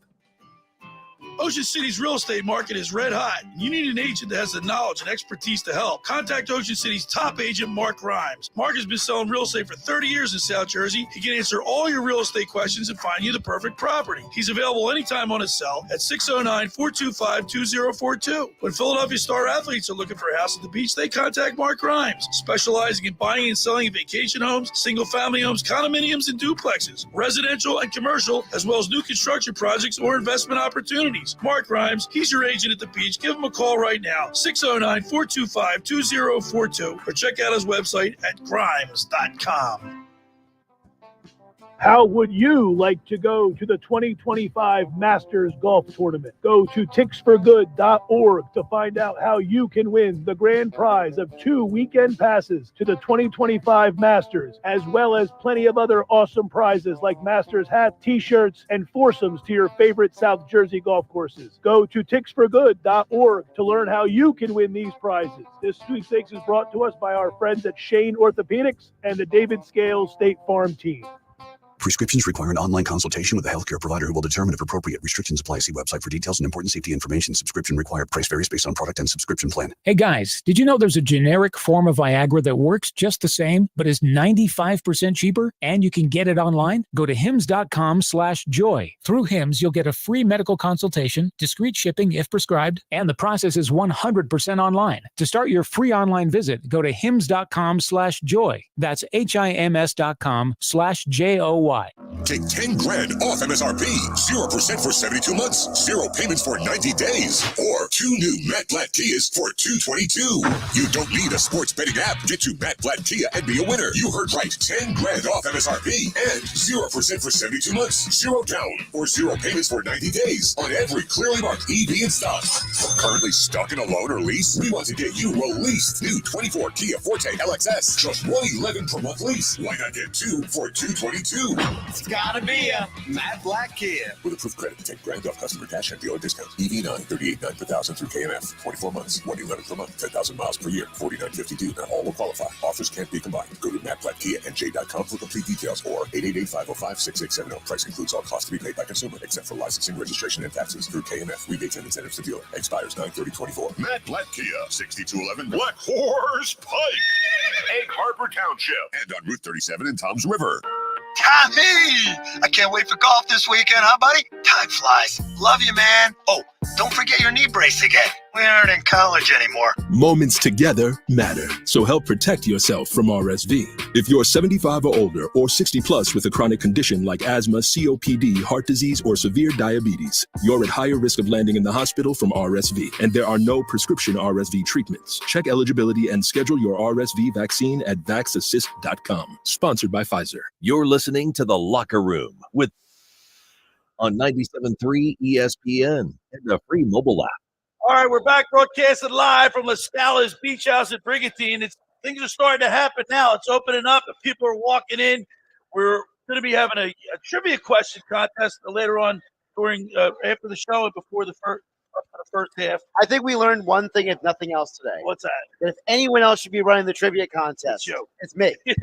Ocean City's real estate market is red hot. You need an agent that has the knowledge and expertise to help. Contact Ocean City's top agent, Mark Grimes. Mark has been selling real estate for 30 years in South Jersey. He can answer all your real estate questions and find you the perfect property. He's available anytime on his cell at 609-425-2042. When Philadelphia star athletes are looking for a house at the beach, they contact Mark Grimes, specializing in buying and selling vacation homes, single-family homes, condominiums, and duplexes, residential and commercial, as well as new construction projects or investment opportunities. Mark Grimes, he's your agent at the beach. Give him a call right now, 609-425-2042, or check out his website at grimes.com. How would you like to go to the 2025 Masters Golf Tournament? Go to ticksforgood.org to find out how you can win the grand prize of 2 weekend passes to the 2025 Masters, as well as plenty of other awesome prizes like Masters hats, t-shirts, and foursomes to your favorite South Jersey golf courses. Go to ticksforgood.org to learn how you can win these prizes. This sweepstakes is brought to us by our friends at Shane Orthopedics and the David Scales State Farm team. Prescriptions require an online consultation with a healthcare provider who will determine if appropriate. Restrictions apply. See website for details and important safety information. Subscription required. Price varies based on product and subscription plan. Hey guys, did you know there's a generic form of Viagra that works just the same, but is 95% cheaper? And you can get it online? Go to hims.com/joy. Through Hims, you'll get a free medical consultation, discreet shipping if prescribed, and the process is 100% online. To start your free online visit, go to hims.com/joy. That's HIMS.com/JOY. Take 10 grand off MSRP, 0% for 72 months, 0 payments for 90 days, or 2 new Matt Blatt Kias for $222. You don't need a sports betting app. Get to Matt Blatt Kia and be a winner. You heard right. 10 grand off MSRP and 0% for 72 months, 0 down, or 0 payments for 90 days on every clearly marked EV in stock. Currently stuck in a loan or lease? We want to get you released. New 24 Kia Forte LXS, just $111 per month lease. Why not get 2 for $222? It's gotta be a Matt Blatt Kia. With approved credit, 10 grand off customer cash and dealer discount. EV9, $38.9 per thousand through KMF. 24 months, $111 per month, 10,000 miles per year, $49.52. Not all will qualify. Offers can't be combined. Go to mattblattkianj.com for complete details or 888-505-6670. Price includes all costs to be paid by consumer, except for licensing, registration, and taxes through KMF. Rebates and incentives to dealer. Expires 9/30/24. Matt Blatt Kia, 6211 Black Horse Pike, Egg Harbor Township, and on Route 37 in Toms River. Tommy! I can't wait for golf this weekend, huh, buddy? Time flies. Love you, man. Oh, don't forget your knee brace again. We aren't in college anymore. Moments together matter, so help protect yourself from RSV. If you're 75 or older or 60 plus with a chronic condition like asthma, COPD, heart disease, or severe diabetes, you're at higher risk of landing in the hospital from RSV, and there are no prescription RSV treatments. Check eligibility and schedule your RSV vaccine at vaxassist.com. Sponsored by Pfizer. You're listening to The Locker Room with on 97.3 ESPN and the free mobile app. All right, we're back broadcasting live from LaScalas Beach House in Brigantine. Things are starting to happen now. It's opening up, and people are walking in. We're going to be having a trivia question contest later on during after the show and before the first half. I think we learned one thing, if nothing else, today. What's that? That if anyone else should be running the trivia contest, it's me. We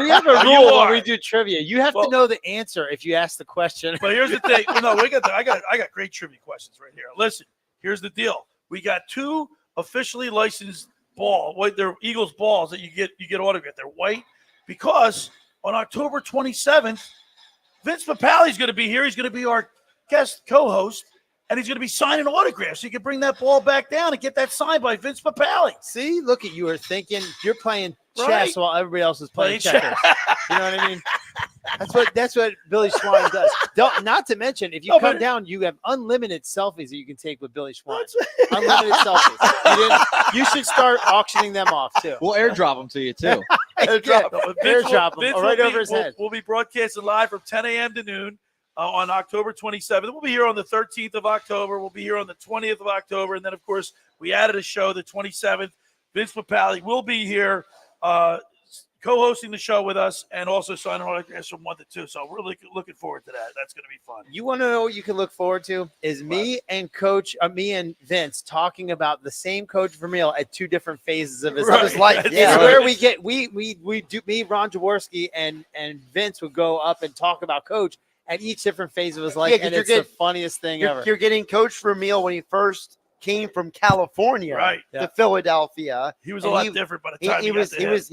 have a rule when we do trivia. You have to know the answer if you ask the question. But here's the thing. No, I got great trivia questions right here. Listen, here's the deal. We got 2 officially licensed they're Eagles balls that you get autographed. They're white because on October 27th, Vince Papale's going to be here. He's going to be our guest co-host. And he's going to be signing autographs. So you can bring that ball back down and get that signed by Vince Papale. See, look at you are thinking you're playing chess Right. while everybody else is playing checkers. You know what I mean? That's what Billy Schwein does. Not to mention, if you come down, you have unlimited selfies that you can take with Billy Schwein. Unlimited selfies. You should start auctioning them off too. We'll airdrop them to you too. Airdrop them right over his head. We'll be broadcasting live from 10 a.m. to noon. On October 27th. We'll be here on the 13th of October. We'll be here on the 20th of October. And then, of course, we added a show the 27th. Vince Papale will be here co-hosting the show with us and also signing autographs from 1 to 2. So we're really looking forward to that. That's going to be fun. You want to know what you can look forward to? Is me and Vince talking about the same Coach Vermeil at 2 different phases of his life. Yeah, it's where we get we do me, Ron Jaworski, and Vince would go up and talk about Coach at each different phase of his life, and it's the funniest thing ever. You're getting Coach Vermeil when he first came from California to Philadelphia. He was a lot different by the time he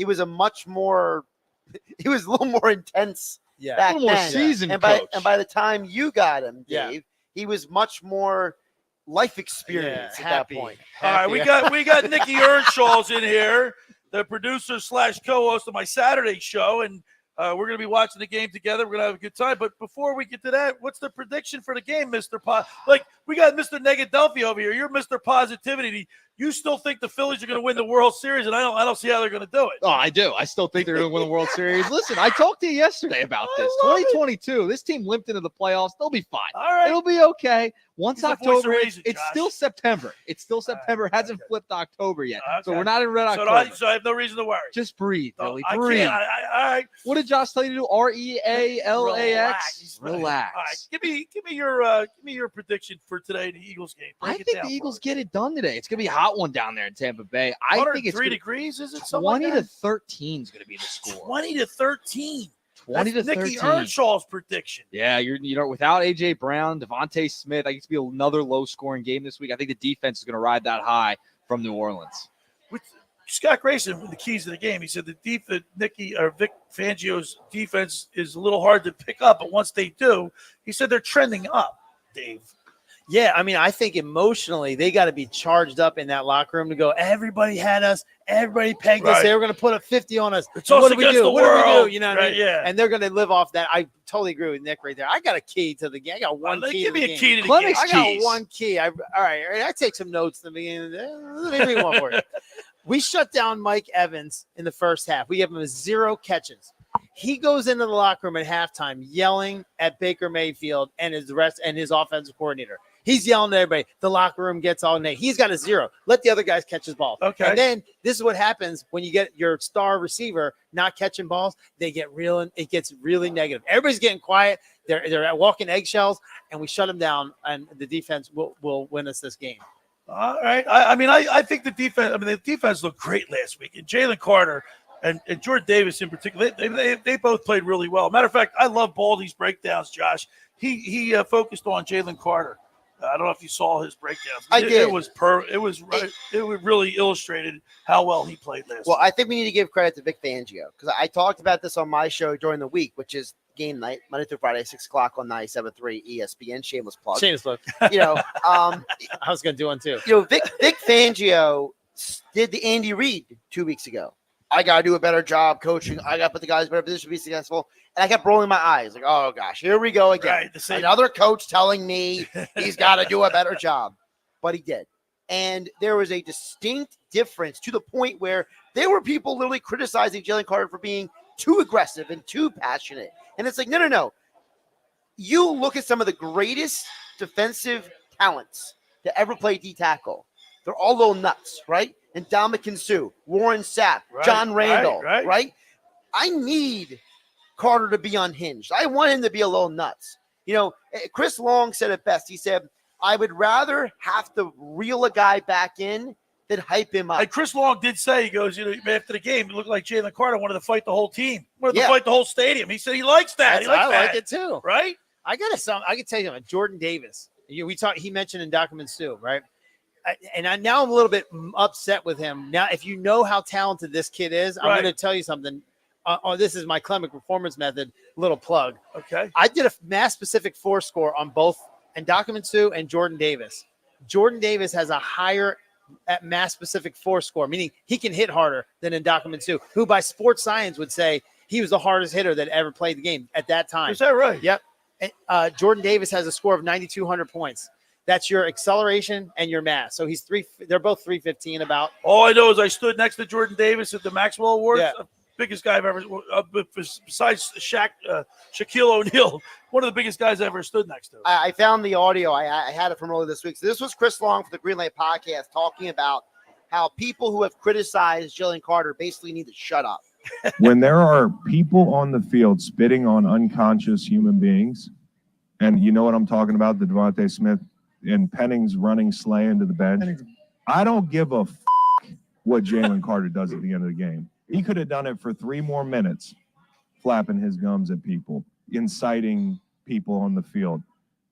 was a much more – he was a little more intense back a little more then. seasoned and coach. by the time you got him, Dave, he was much more life experience at that point. All right, we got Nikki Earnshaw's in here, the producer / co-host of my Saturday show, and we're going to be watching the game together. We're going to have a good time. But before we get to that, what's the prediction for the game, Mr. Pot? Like, We got Mr. Negadelphia over here. You're Mr. Positivity. You still think the Phillies are going to win the World Series, and I don't see how they're going to do it. Oh, I do. I still think they're going to win the World Series. Listen, I talked to you yesterday about this. 2022, this team limped into the playoffs. They'll be fine. All right. It'll be okay. Once October, it's Josh. still September. It's still September. Hasn't flipped October yet. So we're not in red October. So I have no reason to worry. Just breathe, Billy. I Breathe. can't. All right. What did Josh tell you to do? REALAX. Relax. All right. Give me your prediction for today in the Eagles game. I think the Eagles get it done today. It's going to be a hot one down there in Tampa Bay. I think it's 3 degrees. Is it 20 to 13 is going to be the score. 20 to 13. 20 That's to 13. Nicky Earnshaw's prediction. Yeah, you're without AJ Brown, Devontae Smith. I think it's going to be another low-scoring game this week. I think the defense is going to ride that high from New Orleans. With Scott Grayson with the keys to the game, he said the defense, Vic Fangio's defense is a little hard to pick up, but once they do, he said they're trending up. Dave. Yeah, I mean, I think emotionally they got to be charged up in that locker room to go, everybody had us, everybody pegged us, they were going to put a 50 on us. It's What us do we against do? the What do we world. do? You know what I mean? Yeah. And they're going to live off that. I totally agree with Nick right there. I got a key to the game. I got one key. Give to me the a game. key to the Clemic's game. I got one key. All right. I take some notes at the beginning. Let me read one for you. We shut down Mike Evans in the first half. We gave him 0 catches. He goes into the locker room at halftime yelling at Baker Mayfield and his offensive coordinator. He's yelling at everybody. The locker room gets all night. He's got a 0. Let the other guys catch his ball. Okay. And then this is what happens when you get your star receiver not catching balls. It gets really negative. Everybody's getting quiet. They're walking eggshells, and we shut them down, and the defense will win us this game. All right. I think the defense looked great last week. And Jalen Carter and Jordan Davis in particular, they both played really well. Matter of fact, I love Baldy's breakdowns, Josh. He focused on Jalen Carter. I don't know if you saw his breakdowns. I did. It really illustrated how well he played last Well, week. I think we need to give credit to Vic Fangio because I talked about this on my show during the week, which is game night, Monday through Friday, 6 o'clock on 97.3 ESPN. Shameless plug. Shameless plug. I was going to do one too. Vic Fangio did the Andy Reid 2 weeks ago. I got to do a better job coaching. I got to put the guys in a better position to be successful. And I kept rolling my eyes like, oh, gosh, here we go again. Right, another coach telling me he's got to do a better job. But he did. And there was a distinct difference to the point where there were people literally criticizing Jalen Carter for being too aggressive and too passionate. And it's like, no. You look at some of the greatest defensive talents to ever play D-tackle. They're all little nuts, right? And Ndamukong Suh, Warren Sapp, John Randall, right? I need Carter to be unhinged. I want him to be a little nuts. Chris Long said it best. He said, I would rather have to reel a guy back in than hype him up. And Chris Long did say, he goes, after the game, it looked like Jalen Carter wanted to fight the whole team, wanted to fight the whole stadium. He said he likes that. I like it too. Right? I can tell you something. Jordan Davis. He mentioned Ndamukong Suh, right? Now I'm a little bit upset with him. Now, if you know how talented this kid is, I'm going to tell you something. This is my Klemic performance method. Little plug. Okay. I did a mass-specific 4 score on both Ndamukong Suh and Jordan Davis. Jordan Davis has a higher mass-specific 4 score, meaning he can hit harder than Ndamukong Suh, who by sports science would say he was the hardest hitter that ever played the game at that time. Is that right? Yep. Jordan Davis has a score of 9,200 points. That's your acceleration and your mass. So they're both 315 about. All I know is I stood next to Jordan Davis at the Maxwell Awards. Yeah. Biggest guy I've ever, besides Shaquille O'Neal, one of the biggest guys I ever stood next to. I found the audio. I had it from earlier this week. So this was Chris Long for the Greenlight Podcast talking about how people who have criticized Jalen Carter basically need to shut up. When there are people on the field spitting on unconscious human beings, and you know what I'm talking about, the Devontae Smith and Penning's running Slay into the bench, I don't give a what Jalen Carter does at the end of the game. He could have done it for 3 more minutes, flapping his gums at people, inciting people on the field,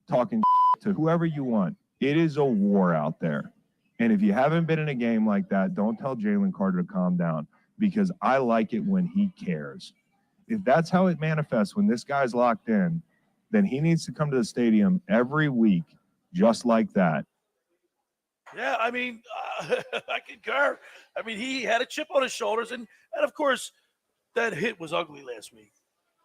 talking to whoever you want. It is a war out there. And if you haven't been in a game like that, don't tell Jalen Carter to calm down, because I like it when he cares. If that's how it manifests when this guy's locked in, then he needs to come to the stadium every week just like that. Yeah, I concur. He had a chip on his shoulders, and of course, that hit was ugly last week.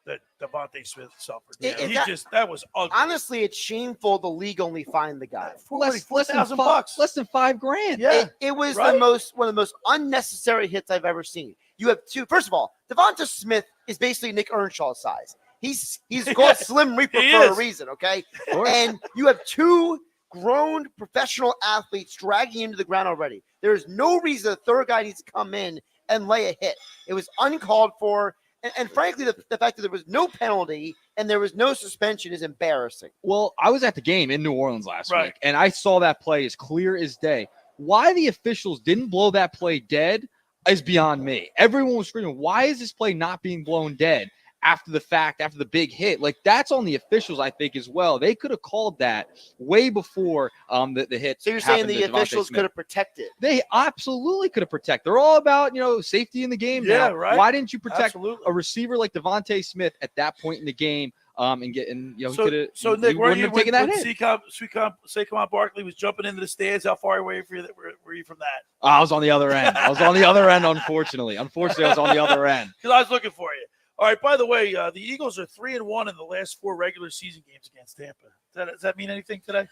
that Devontae Smith suffered. That was ugly. Honestly, it's shameful the league only fined the guy. Less than $4,000. less than $5,000. Yeah, it was right? one of the most unnecessary hits I've ever seen. You have two. First of all, Devonta Smith is basically Nick Earnshaw's size. He's called Slim Reaper for a reason, okay? And you have two grown professional athletes dragging him to the ground already. There is no reason the third guy needs to come in and lay a hit. It was uncalled for. And frankly, the fact that there was no penalty and there was no suspension is embarrassing. Well, I was at the game in New Orleans last week, and I saw that play as clear as day. Why the officials didn't blow that play dead is beyond me. Everyone was screaming, why is this play not being blown dead after the fact, after the big hit? Like, that's on the officials, I think, as well. They could have called that way before the hit. So you're saying the officials could have protected? They absolutely could have protected. They're all about, safety in the game now. Right. Why didn't you protect a receiver like Devontae Smith at that point in the game? So Nick, were you taken that hit? Saquon Barkley was jumping into the stands? How far away were you from that? I was on the other end. Unfortunately. I was on the other end. Because I was looking for you. All right, by the way, the Eagles are 3-1 in the last 4 regular season games against Tampa. Does that mean anything today?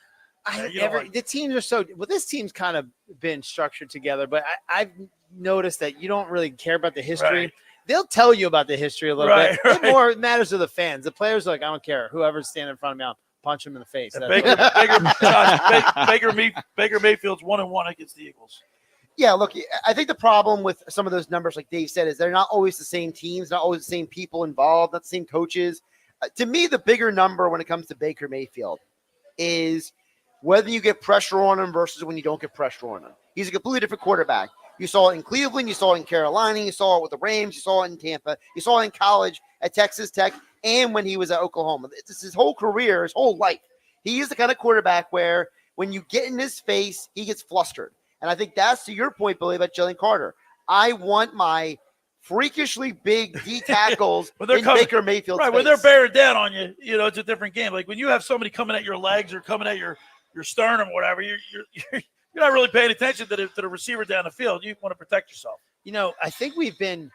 The teams are this team's kind of been structured together, but I've noticed that you don't really care about the history. Right. They'll tell you about the history a little bit. Right. It more matters to the fans. The players are like, I don't care. Whoever's standing in front of me, I'll punch him in the face. Baker Mayfield's 1-1 against the Eagles. Yeah, look, I think the problem with some of those numbers, like Dave said, is they're not always the same teams, not always the same people involved, not the same coaches. To me, the bigger number when it comes to Baker Mayfield is whether you get pressure on him versus when you don't get pressure on him. He's a completely different quarterback. You saw it in Cleveland, you saw it in Carolina, you saw it with the Rams, you saw it in Tampa, you saw it in college at Texas Tech, and when he was at Oklahoma. It's his whole career, his whole life. He is the kind of quarterback where when you get in his face, he gets flustered. And I think that's to your point, Billy, about Jalen Carter. I want my freakishly big D tackles in Baker Mayfield's face. When they're bearing down on you, it's a different game. Like when you have somebody coming at your legs or coming at your sternum or whatever, you're not really paying attention to the receiver down the field. You want to protect yourself. I think we've been,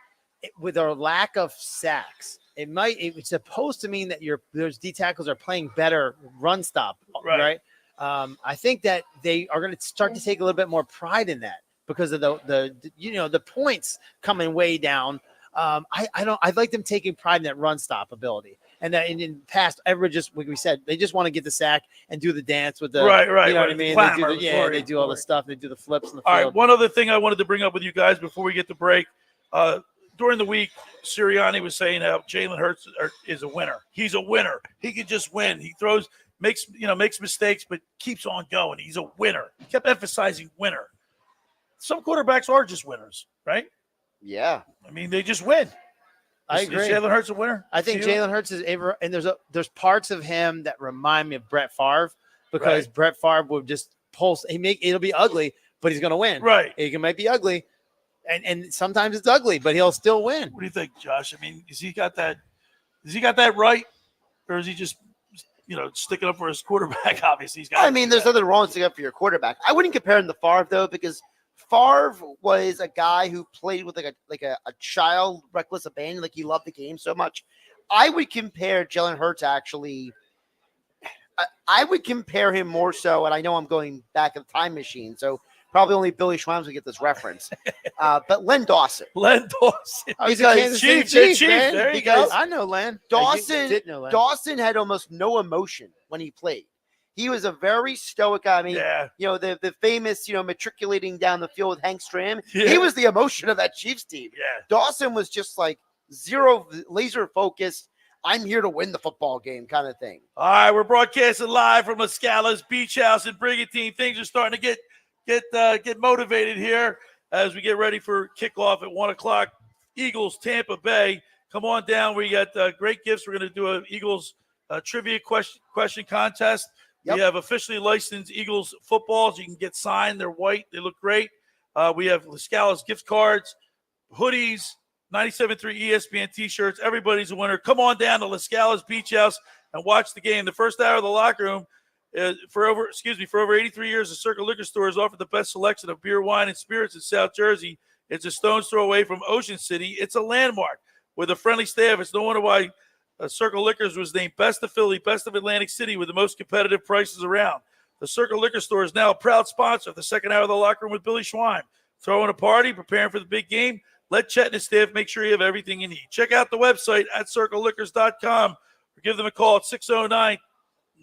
with our lack of sacks, it's supposed to mean that those D tackles are playing better run stop, right? I think that they are going to start to take a little bit more pride in that because of the points coming way down. I'd like them taking pride in that run stop ability. And that in the past, like we said, they just want to get the sack and do the dance with the right. You know what I mean? They do all the stuff. They do the flips in the field. All right. One other thing I wanted to bring up with you guys before we get to break. During the week, Sirianni was saying how Jalen Hurts is a winner. He's a winner. He can just win. He makes mistakes, but keeps on going. He's a winner. He kept emphasizing winner. Some quarterbacks are just winners, right? Yeah. I mean, they just win. I agree. Is Jalen Hurts a winner? I think Jalen Hurts is able, and there's parts of him that remind me of Brett Favre because Brett Favre would just pulse. It'll be ugly, but he's going to win. Right. It might be ugly, and sometimes it's ugly, but he'll still win. What do you think, Josh? I mean, has he got that right, or is he just sticking up for his quarterback? Obviously, there's nothing wrong with sticking up for your quarterback. I wouldn't compare him to Favre though, because Favre was a guy who played with like a child, reckless abandon, like he loved the game so much. I would compare Jalen Hurts actually. I would compare him more so, and I know I'm going back in the time machine, so probably only Billy Schweims would get this reference. But Len Dawson. He's a Kansas City Chief. There you go. I know Len. Dawson had almost no emotion when he played. He was a very stoic guy. I mean, the famous, matriculating down the field with Hank Stram. Yeah. He was the emotion of that Chiefs team. Yeah. Dawson was just like zero laser focused. I'm here to win the football game kind of thing. All right, we're broadcasting live from LaScalas Beach House in Brigantine. Things are starting to get motivated here as we get ready for kickoff at 1:00. Eagles, Tampa Bay. Come on down. We got great gifts. We're going to do an Eagles trivia question contest. Yep. We have officially licensed Eagles footballs. You can get signed. They're white. They look great. We have LaScalas gift cards, hoodies, 97.3 ESPN T-shirts. Everybody's a winner. Come on down to LaScalas Beach House and watch the game. The first hour of the locker room, for over 83 years, the Circle Liquor Store has offered the best selection of beer, wine, and spirits in South Jersey. It's a stone's throw away from Ocean City. It's a landmark with a friendly staff. It's no wonder why Circle Liquors was named Best of Philly, Best of Atlantic City with the most competitive prices around. The Circle Liquor Store is now a proud sponsor of the second hour of the Locker Room with Billy Schwein. Throwing a party, preparing for the big game? Let Chet and his staff make sure you have everything you need. Check out the website at circleliquors.com or give them a call at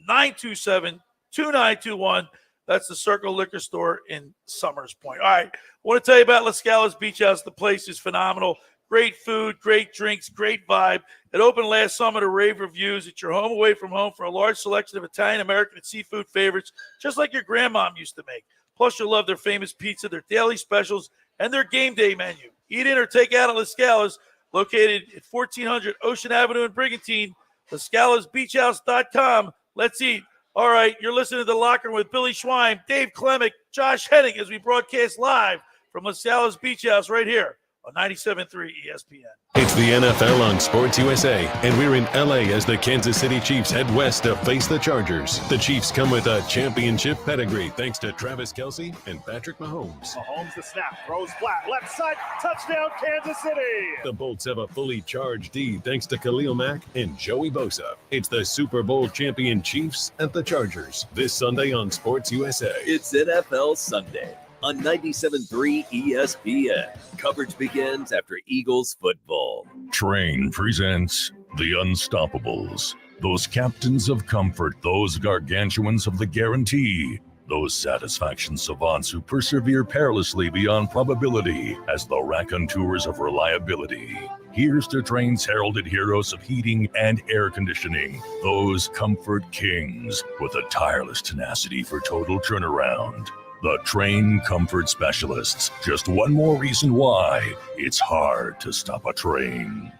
609-927-2921. That's the Circle Liquor Store in Summers Point. All right, I want to tell you about LaScalas Beach House. The place is phenomenal. Great food, great drinks, great vibe. It opened last summer to rave reviews. It's your home away from home for a large selection of Italian, American, and seafood favorites, just like your grandmom used to make. Plus, you'll love their famous pizza, their daily specials, and their game day menu. Eat in or take out at LaScalas, located at 1400 Ocean Avenue in Brigantine. LaScalasBeachHouse.com. Let's eat. All right, you're listening to The Locker Room with Billy Schwein, Dave Klemic, Josh Hennig as we broadcast live from LaScalas Beach House right here on 97.3 ESPN. It's the NFL on Sports USA, and we're in LA as the Kansas City Chiefs head west to face the Chargers. The Chiefs come with a championship pedigree thanks to Travis Kelce and Patrick Mahomes. Mahomes the snap, throws flat, left side, touchdown Kansas City. The Bolts have a fully charged D thanks to Khalil Mack and Joey Bosa. It's the Super Bowl champion Chiefs at the Chargers this Sunday on Sports USA. It's NFL Sunday on 97.3 ESPN. Coverage begins after Eagles football. Train presents The Unstoppables. Those captains of comfort, those gargantuans of the guarantee, those satisfaction savants who persevere perilously beyond probability as the raconteurs of reliability. Here's to Train's heralded heroes of heating and air conditioning, those comfort kings with a tireless tenacity for total turnaround. The Train Comfort Specialists. Just one more reason why it's hard to stop a train.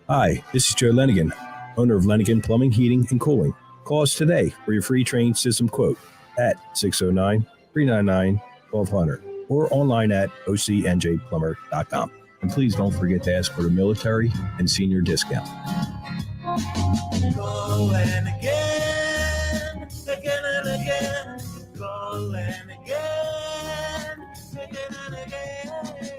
Hi, this is Joe Lenigan, owner of Lenigan Plumbing, Heating, and Cooling. Call us today for your free Train system quote at 609-399-1200 or online at ocnjplumber.com. And please don't forget to ask for the military and senior discount. Going again, again and again. Going again, again and again.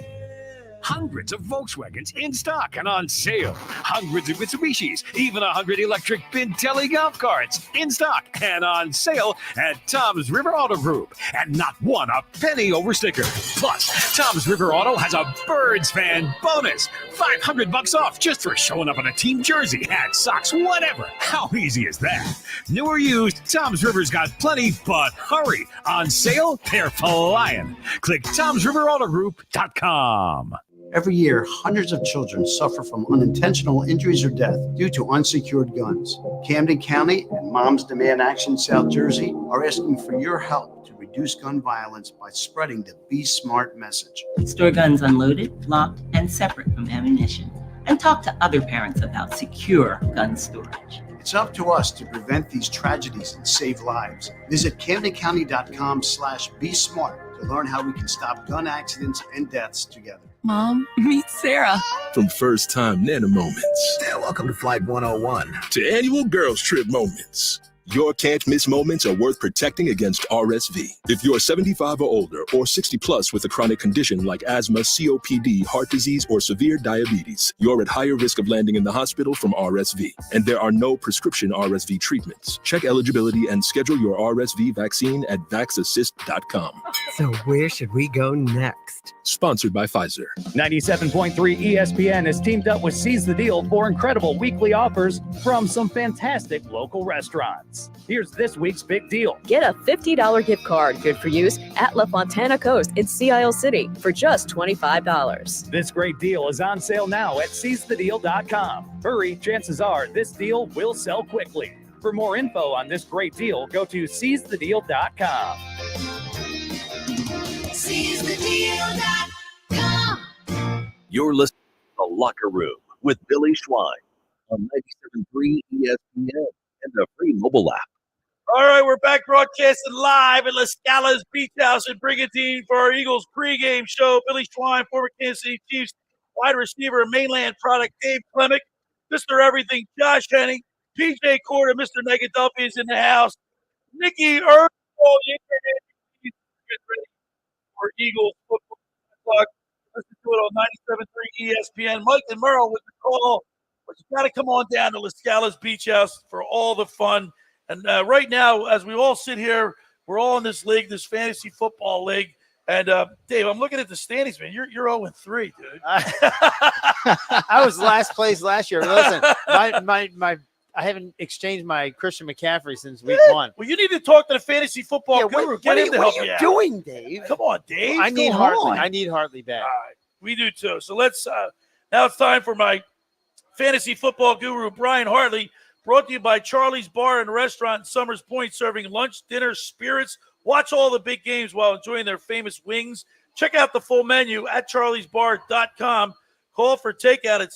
Hundreds of Volkswagens in stock and on sale. Hundreds of Mitsubishis, even 100 electric Bintelli golf carts in stock and on sale at Tom's River Auto Group. And not one a penny over sticker. Plus, Tom's River Auto has a Birds fan bonus. $500 off just for showing up in a team jersey, hat, socks, whatever. How easy is that? New or used, Tom's River's got plenty, but hurry. On sale, they're flying. Click Tom'sRiverAutoGroup.com. Every year, hundreds of children suffer from unintentional injuries or death due to unsecured guns. Camden County and Moms Demand Action South Jersey are asking for your help to reduce gun violence by spreading the Be Smart message. Store guns unloaded, locked, and separate from ammunition. And talk to other parents about secure gun storage. It's up to us to prevent these tragedies and save lives. Visit CamdenCounty.com/Be Smart to learn how we can stop gun accidents and deaths together. Mom, meet Sarah. From first-time Nana moments. Yeah, welcome to Flight 101. To annual girls trip moments. Your can't-miss moments are worth protecting against RSV. If you're 75 or older or 60 plus with a chronic condition like asthma, COPD, heart disease, or severe diabetes, you're at higher risk of landing in the hospital from RSV. And there are no prescription RSV treatments. Check eligibility and schedule your RSV vaccine at vaxassist.com. So where should we go next? Sponsored by Pfizer. 97.3 ESPN has teamed up with Seize the Deal for incredible weekly offers from some fantastic local restaurants. Here's this week's big deal. Get a $50 gift card, good for use, at La Fontana Coast in Sea Isle City for just $25. This great deal is on sale now at seizethedeal.com. Hurry, chances are this deal will sell quickly. For more info on this great deal, go to seizethedeal.com. SeizeTheDeal.com. You're listening to The Locker Room with Billy Schwein on 97.3 ESPN and the free mobile app. All right, we're back broadcasting live at LaScalas Beach House in Brigantine for our Eagles pregame show. Billy Schwein, former Kansas City Chiefs wide receiver and mainland product, Dave Klemic, Mr. Everything, Josh Hennig, PJ Cord, and Mr. Negaduffy is in the house. Nikki Earl, the internet, get ready for Eagles football. Listen to it on 97.3 ESPN. Mike and Merle with the call. Was got to come on down to LaScalas Beach House for all the fun. And right now, as we all sit here, we're all in this league, this fantasy football league. And Dave, I'm looking at the standings, man. You're 0-3, dude. I was last place last year. Listen, I haven't exchanged my Christian McCaffrey since week 1. Well, you need to talk to the fantasy football guru. Get him to help you out. What are you doing, Dave? Come on, Dave. I need Hartley. I need Hartley back. All right, we do too. So let's. Now it's time for my fantasy football guru, Brian Hartley. Brought to you by Charlie's Bar and Restaurant in Summers Point, serving lunch, dinner, spirits. Watch all the big games while enjoying their famous wings. Check out the full menu at charliesbar.com. Call for takeout at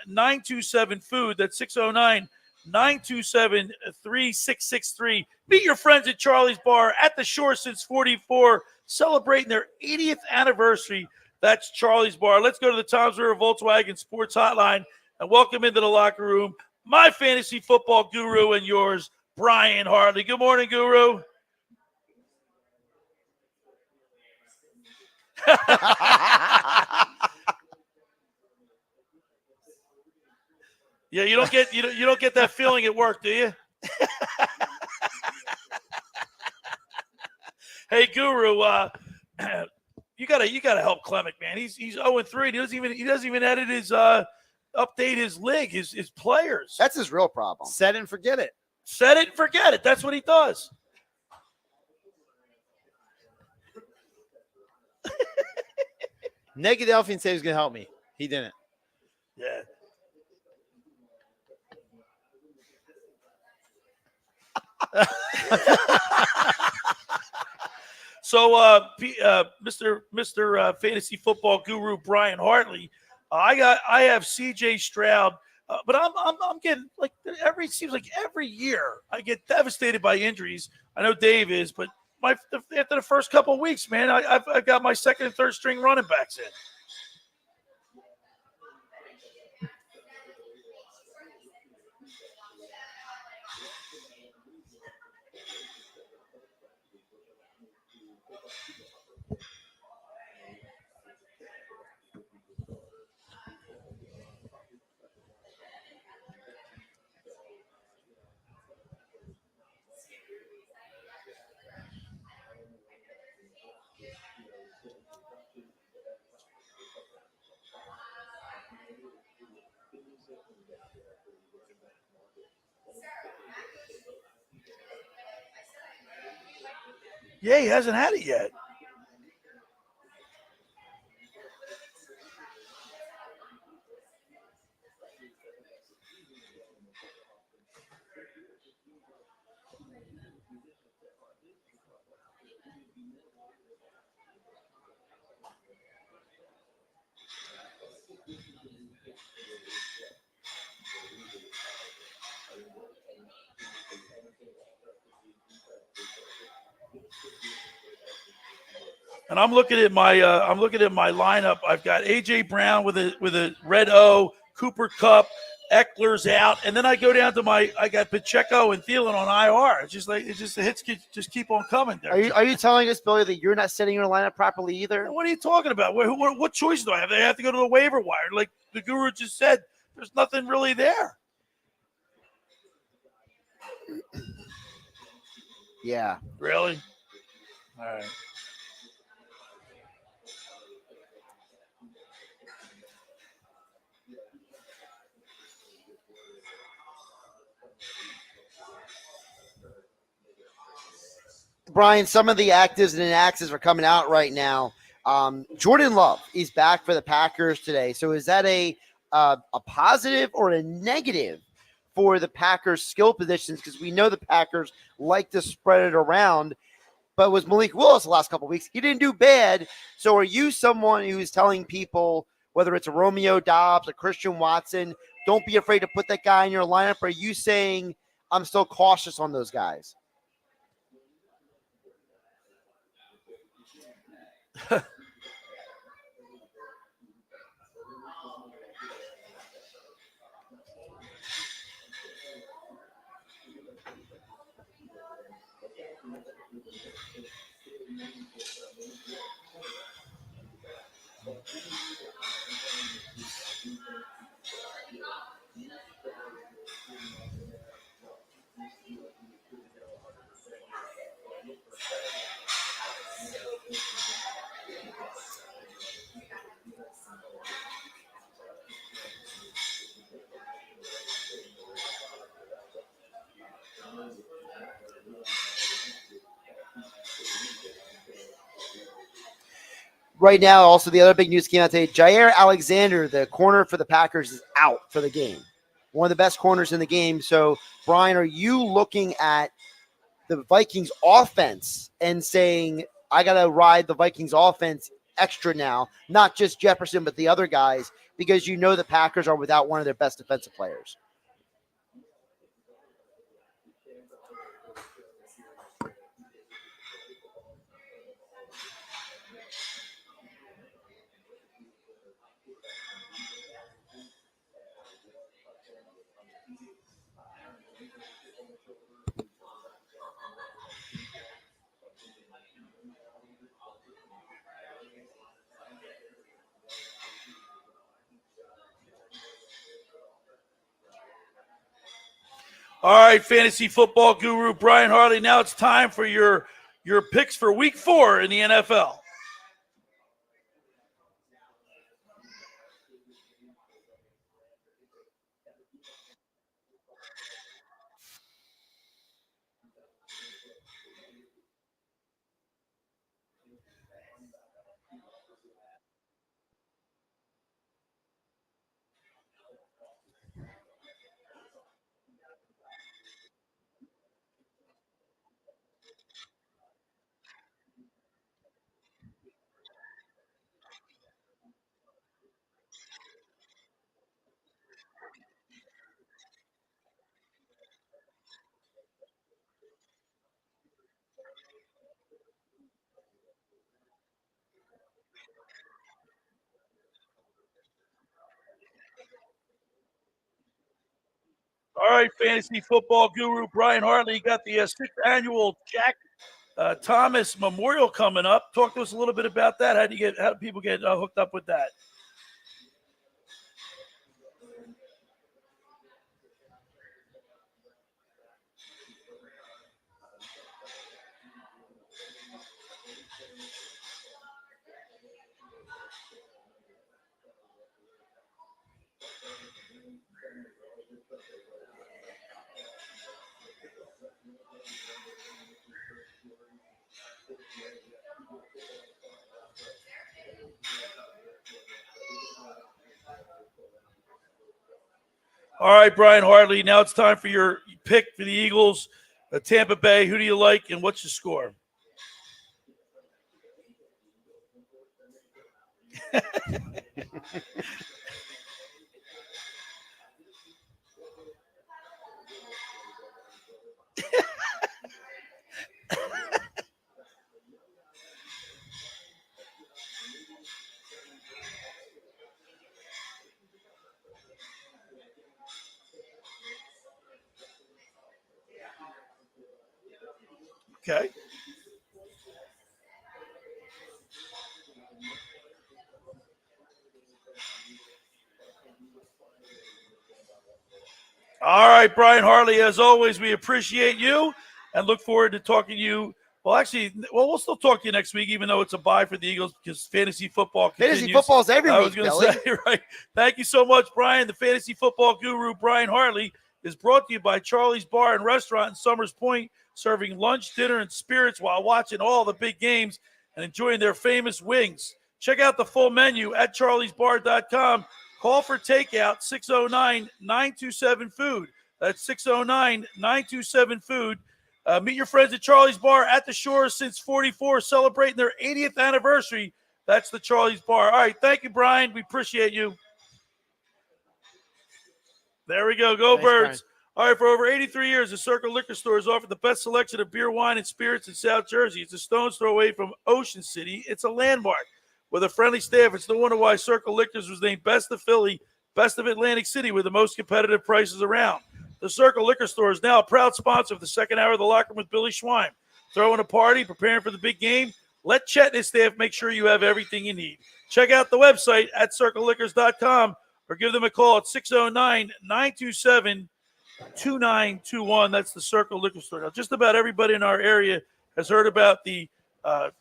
609-927-FOOD. That's 609-927-3663. Meet your friends at Charlie's Bar at the shore since 44, celebrating their 80th anniversary. That's Charlie's Bar. Let's go to the Toms River Volkswagen Sports Hotline and welcome into the locker room my fantasy football guru and yours, Brian Hartley. Good morning, Guru. Yeah, you don't get that feeling at work, do you? Hey, Guru, you gotta help Klemic, man. He's 0-3. He doesn't even edit his update his league, his players. That's his real problem. Set it and forget it. Set it and forget it. That's what he does. Negadelphian said he was going to help me. He didn't. Yeah. So, Mr. Fantasy Football Guru Brian Hartley, I have C.J. Stroud, but I'm getting like seems like every year I get devastated by injuries. I know Dave is, but after the first couple of weeks, man, I've got my second and third string running backs in. Yeah, he hasn't had it yet. And I'm looking at my lineup. I've got A.J. Brown with a red O, Cooper Kupp, Eckler's out, and then I go down to I got Pacheco and Thielen on IR. It's just the hits just keep on coming. There. Are you telling us, Billy, that you're not setting your lineup properly either? What are you talking about? What choice do I have? They have to go to the waiver wire, like the Guru just said. There's nothing really there. Yeah. Really? All right. Brian, some of the actives and inactives are coming out right now. Jordan Love is back for the Packers today. So is that a positive or a negative for the Packers' skill positions? Because we know the Packers like to spread it around. But was Malik Willis the last couple of weeks? He didn't do bad. So are you someone who's telling people, whether it's a Romeo Dobbs, a Christian Watson, don't be afraid to put that guy in your lineup? Or are you saying I'm still cautious on those guys? right now, also the other big news came out today. Jair Alexander, the corner for the Packers, is out for the game. One of the best corners in the game. So, Brian, are you looking at the Vikings offense and saying, I got to ride the Vikings offense extra now, not just Jefferson, but the other guys, because you know the Packers are without one of their best defensive players? All right, fantasy football guru Brian Hartley. Now it's time for your picks for Week 4 in the NFL. All right, fantasy football guru Brian Hartley, you got the 6th annual Jack Thomas Memorial coming up. Talk to us a little bit about that. How do people get hooked up with that? All right, Brian Hartley. Now it's time for your pick for the Eagles, Tampa Bay. Who do you like, and what's your score? Okay. All right, Brian Hartley, as always, we appreciate you and look forward to talking to you. Well, we'll still talk to you next week, even though it's a bye for the Eagles because fantasy football continues. Fantasy football is every week, I was going to say, right. Thank you so much, Brian. The fantasy football guru, Brian Hartley, is brought to you by Charlie's Bar and Restaurant in Summers Point, serving lunch, dinner, and spirits while watching all the big games and enjoying their famous wings. Check out the full menu at charliesbar.com. Call for takeout, 609-927-FOOD. That's 609-927-FOOD. Meet your friends at Charlie's Bar at the Shore since 44, celebrating their 80th anniversary. That's the Charlie's Bar. All right, thank you, Brian. We appreciate you. There we go. Go Thanks, Birds. All right, for over 83 years, the Circle Liquor Store has offered the best selection of beer, wine, and spirits in South Jersey. It's a stone's throw away from Ocean City. It's a landmark. With a friendly staff, it's no wonder why Circle Liquors was named Best of Philly, Best of Atlantic City with the most competitive prices around. The Circle Liquor Store is now a proud sponsor of the second hour of the Locker Room with Billy Schwein. Throwing a party, preparing for the big game? Let Chet and his staff make sure you have everything you need. Check out the website at circleliquors.com or give them a call at 609-927-2921. That's the Circle Liquor Store. Now, just about everybody in our area has heard about the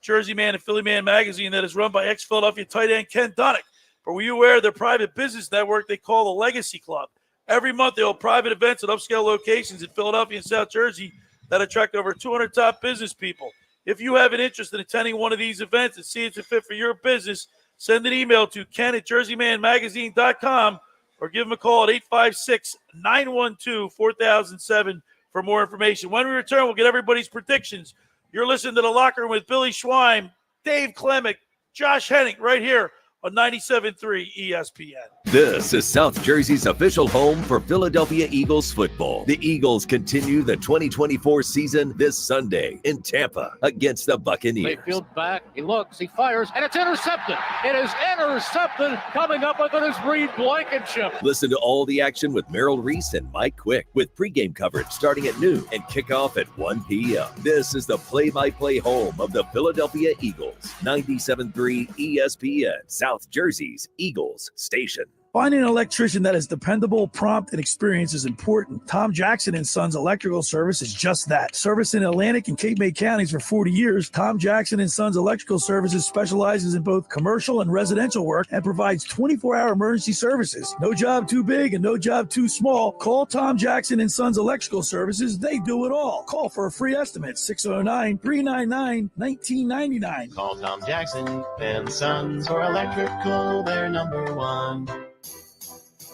Jersey Man and Philly Man magazine that is run by ex-Philadelphia tight end Ken Dunnick. But were you aware of their private business network they call the Legacy Club? Every month they hold private events at upscale locations in Philadelphia and South Jersey that attract over 200 top business people. If you have an interest in attending one of these events and see it's a fit for your business, send an email to ken@jerseymanmagazine.com or give them a call at 856-912-4007 for more information. When we return, we'll get everybody's predictions. You're listening to The Locker Room with Billy Schwein, Dave Klemic, Josh Hennig, right here on 97.3 ESPN. This is South Jersey's official home for Philadelphia Eagles football. The Eagles continue the 2024 season this Sunday in Tampa against the Buccaneers. Mayfield back, he looks, he fires, and it's intercepted. It is intercepted, coming up with it is Reed Blankenship. Listen to all the action with Merrill Reese and Mike Quick with pregame coverage starting at noon and kickoff at 1 p.m. This is the play-by-play home of the Philadelphia Eagles. 97.3 ESPN, South Jersey's Eagles station. Finding an electrician that is dependable, prompt, and experienced is important. Tom Jackson & Sons Electrical Service is just that. Service in Atlantic and Cape May counties for 40 years, Tom Jackson & Sons Electrical Services specializes in both commercial and residential work and provides 24-hour emergency services. No job too big and no job too small. Call Tom Jackson & Sons Electrical Services. They do it all. Call for a free estimate, 609-399-1999. Call Tom Jackson & Sons for electrical. They're number one.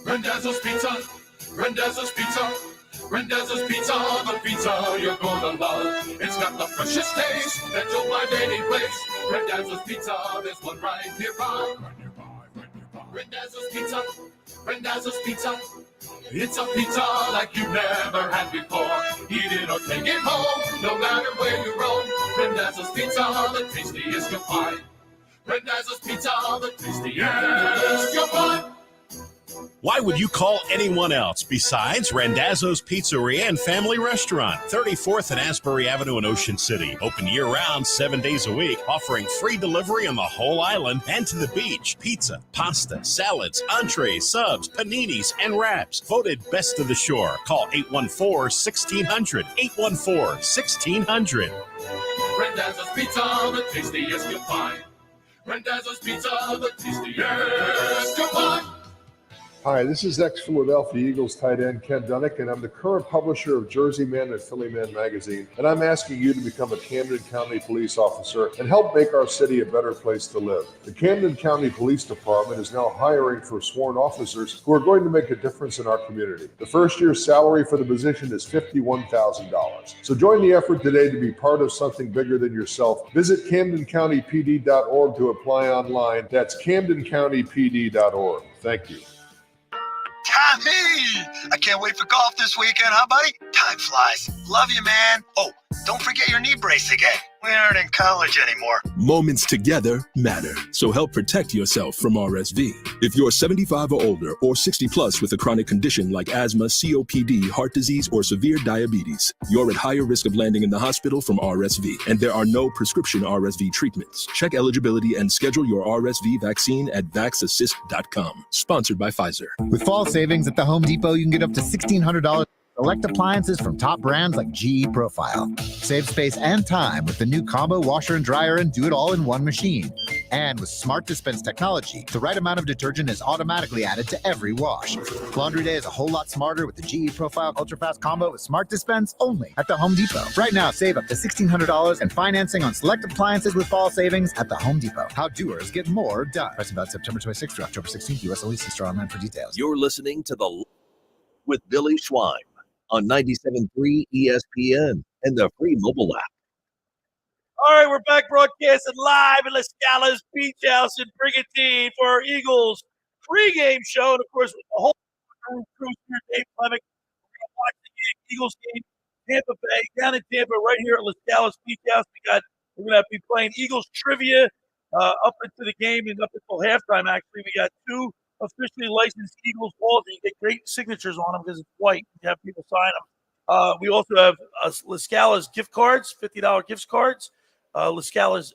Randazzo's Pizza, Randazzo's Pizza, Randazzo's Pizza, the pizza you're gonna love. It's got the freshest taste that you'll find any place. Randazzo's Pizza, there's one right nearby. Randazzo's Pizza, Randazzo's Pizza. It's a pizza like you've never had before. Eat it or take it home, no matter where you roam. Randazzo's Pizza, the tastiest you'll find. Randazzo's Pizza, the tastiest you'll find. Why would you call anyone else besides Randazzo's Pizzeria and Family Restaurant, 34th and Asbury Avenue in Ocean City. Open year-round, 7 days a week, offering free delivery on the whole island and to the beach. Pizza, pasta, salads, entrees, subs, paninis, and wraps. Voted best of the shore. Call 814-1600. 814-1600. Randazzo's Pizza, the tastiest you'll find. Randazzo's Pizza, the tastiest you'll find. Hi, this is ex-Philadelphia Eagles tight end Ken Dunnick, and I'm the current publisher of Jersey Man and Philly Man magazine, and I'm asking you to become a Camden County police officer and help make our city a better place to live. The Camden County Police Department is now hiring for sworn officers who are going to make a difference in our community. The first year's salary for the position is $51,000. So join the effort today to be part of something bigger than yourself. Visit CamdenCountyPD.org to apply online. That's CamdenCountyPD.org. Thank you. Tommy! I can't wait for golf this weekend, huh, buddy? Time flies. Love you, man. Oh, don't forget your knee brace again. We aren't in college anymore. Moments together matter, so help protect yourself from RSV. If you're 75 or older or 60 plus with a chronic condition like asthma, COPD, heart disease, or severe diabetes, you're at higher risk of landing in the hospital from RSV, and there are no prescription RSV treatments. Check eligibility and schedule your RSV vaccine at vaxassist.com. Sponsored by Pfizer. With fall savings at the Home Depot, you can get up to $1,600 select appliances from top brands like GE Profile. Save space and time with the new combo washer and dryer and do it all in one machine. And with Smart Dispense technology, the right amount of detergent is automatically added to every wash. Laundry day is a whole lot smarter with the GE Profile Ultra Fast Combo with Smart Dispense only at the Home Depot. Right now, save up to $1,600 and financing on select appliances with fall savings at the Home Depot. How doers get more done. Price about September 26th through October 16th. U.S. only. See store online for details. You're listening to The with Billy Schwein on 97.3 ESPN and the free mobile app. All right, we're back broadcasting live at LaScalas Beach House in Brigantine for our Eagles pregame show. And, of course, the whole crew here, Dave Klemic. We're going to watch the Eagles game, Tampa Bay, down in Tampa, right here at LaScalas Beach House. We're going to be playing Eagles trivia up into the game and up until halftime, actually. We got two officially licensed Eagles balls. You get great signatures on them because it's white. You have people sign them. We also have LaScalas gift cards, $50 gift cards, LaScalas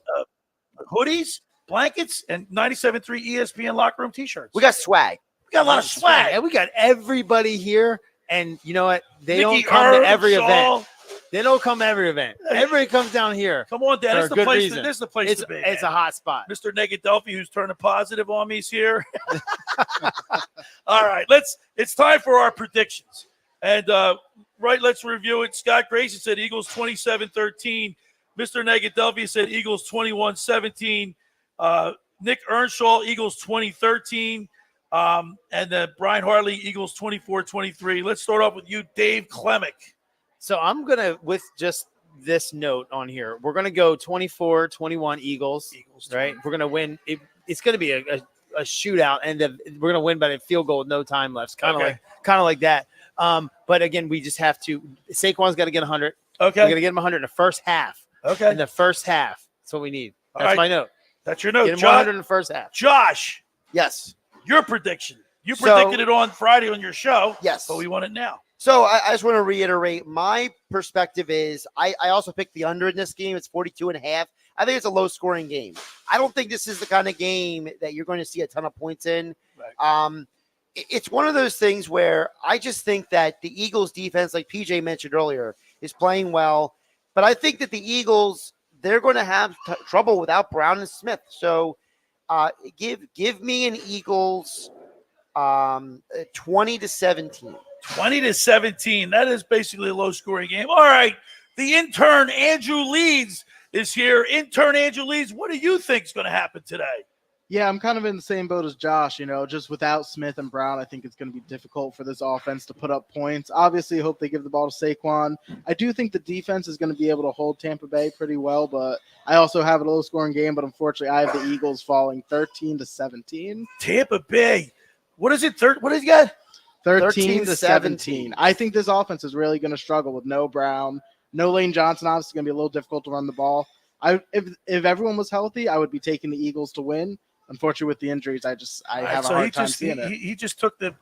hoodies, blankets, and 97.3 ESPN locker room T-shirts. We got swag. We got a lot of swag. And we got everybody here. And you know what? They Mickey don't come Earl, to every Shaw. event. They don't come to every event. Everybody comes down here. Come on, Dad. This is the place to be. It's a hot spot. Mr. Negadelphi, who's turning positive on me, is here. All right, it's time for our predictions. And let's review it. Scott Grayson said Eagles 27-13. Mr. Negadelphia said Eagles 21-17. Nick Earnshaw, Eagles 2013. And then Brian Hartley, Eagles 24-23. Let's start off with you, Dave Klemic. So I'm going to, with just this note on here, we're going to go 24-21 Eagles, right? We're going to win. It's going to be a shootout, and we're going to win by a field goal with no time left. Kind of like that. But again, we just have to. Saquon's got to get 100. Okay, we're going to get him 100 in the first half. Okay, in the first half, that's what we need. That's right. my note. That's your note. Get him 100 in the first half. Josh, yes, your prediction. You predicted it on Friday on your show. Yes, but we want it now. So I just want to reiterate my perspective is I also picked the under in this game. It's 42.5. I think it's a low-scoring game. I don't think this is the kind of game that you're going to see a ton of points in. Right. It's one of those things where I just think that the Eagles' defense, like PJ mentioned earlier, is playing well. But I think that the Eagles, they're going to have trouble without Brown and Smith. So give me an Eagles 20-17. 20-17. That is basically a low-scoring game. All right. The intern, Andrew Leeds, is here. Intern Andrew Leeds, what do you think is going to happen today? Yeah, I'm kind of in the same boat as Josh. Just without Smith and Brown, I think it's going to be difficult for this offense to put up points. Obviously, I hope they give the ball to Saquon. I do think the defense is going to be able to hold Tampa Bay pretty well, but I also have a low-scoring game, but unfortunately, I have the Eagles falling 13-17. Tampa Bay. What is it? What has he got? 13-17. I think this offense is really going to struggle with no Brown, no Lane Johnson. Obviously, it's going to be a little difficult to run the ball. If everyone was healthy, I would be taking the Eagles to win. Unfortunately, with the injuries, I have a hard time seeing it. He just took the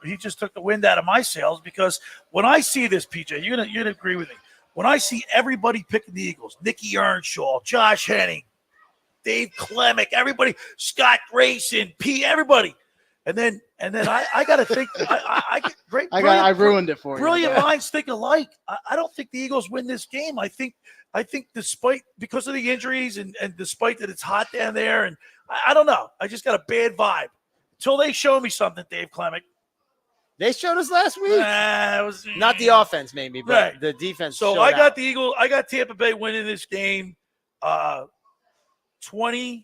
wind out of my sails, because when I see this, PJ, you're gonna agree with me. When I see everybody picking the Eagles, Nicky Earnshaw, Josh Hennig, Dave Klemic, everybody, Scott Grayson, everybody. And then I got to think. I ruined it for you. Brilliant minds think alike. I don't think the Eagles win this game. I think because of the injuries and despite that it's hot down there, and I don't know. I just got a bad vibe until they show me something. Dave Klemic. They showed us last week. It was not the offense, maybe, but right. The defense. So I got the Eagles. I got Tampa Bay winning this game, 20-17.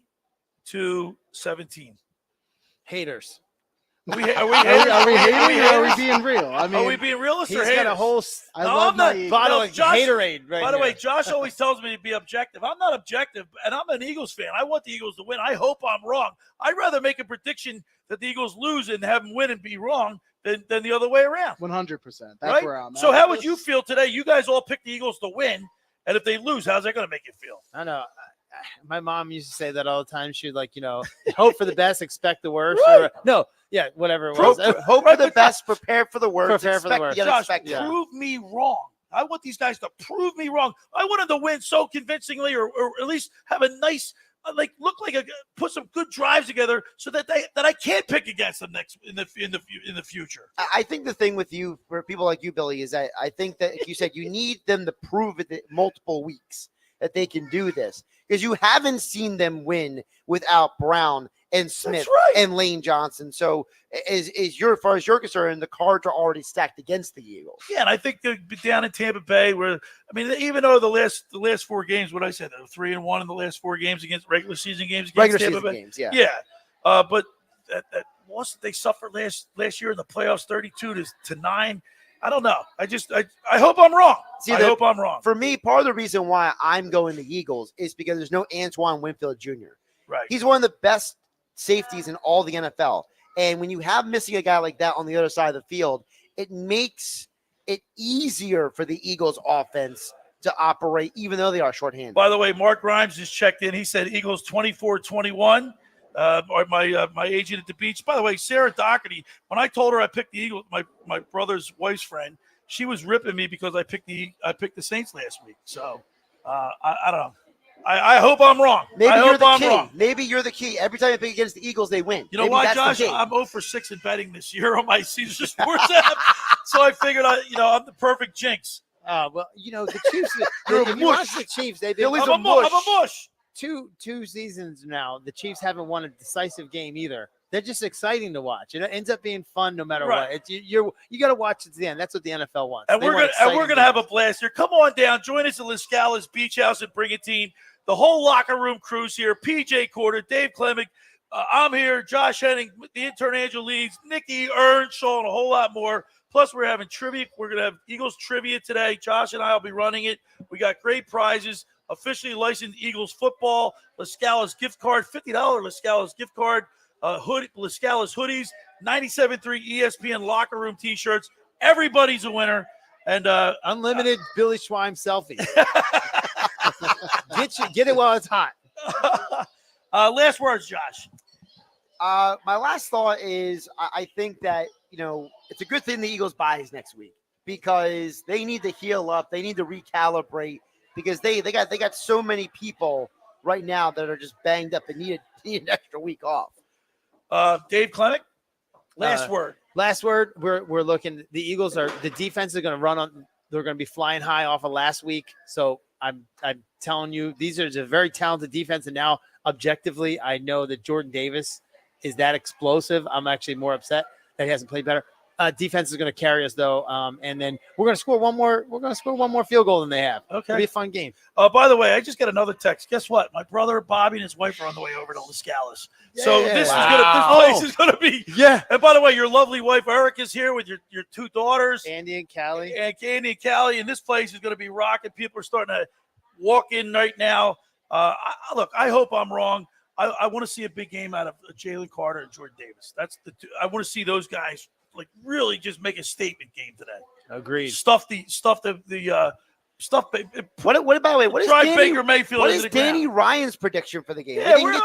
Haters. Are we hating? Are we being real? I mean, are we being realists or he's haters? got a whole I'm not. bottle of Haterade right By the here. way, Josh always tells me to be objective. I'm not objective, and I'm an Eagles fan. I want the Eagles to win. I hope I'm wrong. I'd rather make a prediction that the Eagles lose and have them win and be wrong than the other way around. 100%. That's right? where I'm at. So how would you feel today? You guys all picked the Eagles to win, and if they lose, how's that going to make you feel? I know. My mom used to say that all the time. She'd hope for the best, expect the worst. Right. Whatever it was. Hope for the best, prepare for the worst, Prepare for the worst. Josh, prove me wrong. I want these guys to prove me wrong. I want them to win so convincingly, or at least have a nice, put some good drives together, so that I can't pick against them in the future. I think the thing with you, for people like you, Billy, is that I think that, like you said, you need them to prove it multiple weeks that they can do this, because you haven't seen them win without Brown and Smith and Lane Johnson. So as far as you're concerned, the cards are already stacked against the Eagles. Yeah, and I think they're down in Tampa Bay, where even though the last 4 games, what I said, 3-1 in the last 4 games against regular season games against Tampa Bay. Games, yeah. But that loss that they suffered last year in the playoffs, 32-9. I don't know. I hope I'm wrong. I hope I'm wrong. For me, part of the reason why I'm going the Eagles is because there's no Antoine Winfield Jr. Right. He's one of the best safeties in all the NFL. And when you have missing a guy like that on the other side of the field, it makes it easier for the Eagles offense to operate, even though they are shorthanded. By the way, Mark Grimes just checked in. He said Eagles 24-21. My agent at the beach. By the way, Sarah Doherty, when I told her I picked the Eagles, my brother's wife's friend, she was ripping me because I picked the Saints last week. So I don't know. I hope I'm wrong. Maybe I you're hope the I'm key. wrong. Maybe you're the key. Every time you pick against the Eagles, they win. You know Maybe why, that's Josh? I'm 0-for-6 in betting this year on my Caesar Sports app. So I figured I'm the perfect jinx. Well, the Chiefs. You're a if you mush. watch the Chiefs, they've I'm been a mush. two seasons now. The Chiefs haven't won a decisive game either. They're just exciting to watch. It ends up being fun no matter Right. what. You got to watch it to the end. That's what the NFL wants. And They we're want gonna exciting have a games. blast here. Come on down, join us at LaScalas Beach House at Brigantine. The whole locker room crew's here. PJ Quarter, Dave Klemic, I'm here. Josh Hennig, the intern Angel Leeds, Nikki Earnshaw, and a whole lot more. Plus, we're having trivia. We're gonna have Eagles trivia today. Josh and I will be running it. We got great prizes. Officially licensed Eagles football. LaScalas gift card, $50 LaScalas gift card. LaScalas hoodies, 97.3 ESPN locker room T-shirts. Everybody's a winner. And unlimited Billy Schwein selfies. Get it while it's hot. Last words, Josh. My last thought is I think that, it's a good thing the Eagles buys next week because they need to heal up. They need to recalibrate because they got so many people right now that are just banged up and need an extra week off. Dave Klemic, last word. Last word. We're looking. The Eagles the defense is going to run on. They're going to be flying high off of last week. So I'm telling you, these are a very talented defense. And now, objectively, I know that Jordan Davis is that explosive. I'm actually more upset that he hasn't played better. Defense is going to carry us though, and then we're going to score one more. We're going to score one more field goal than they have. Okay, it'll be a fun game. By the way, I just got another text. Guess what? My brother Bobby and his wife are on the way over to LaScalas. So this place is gonna be. Yeah. And by the way, your lovely wife Eric is here with your two daughters, Andy and Callie. And Callie, and this place is gonna be rocking. People are starting to walk in right now. Look, I hope I'm wrong. I want to see a big game out of Jalen Carter and Jordan Davis. That's the two. I want to see those guys really just make a statement game today. Agreed. Stuff. What is Baker Mayfield? What is Danny Ryan's prediction for the game? Yeah, where's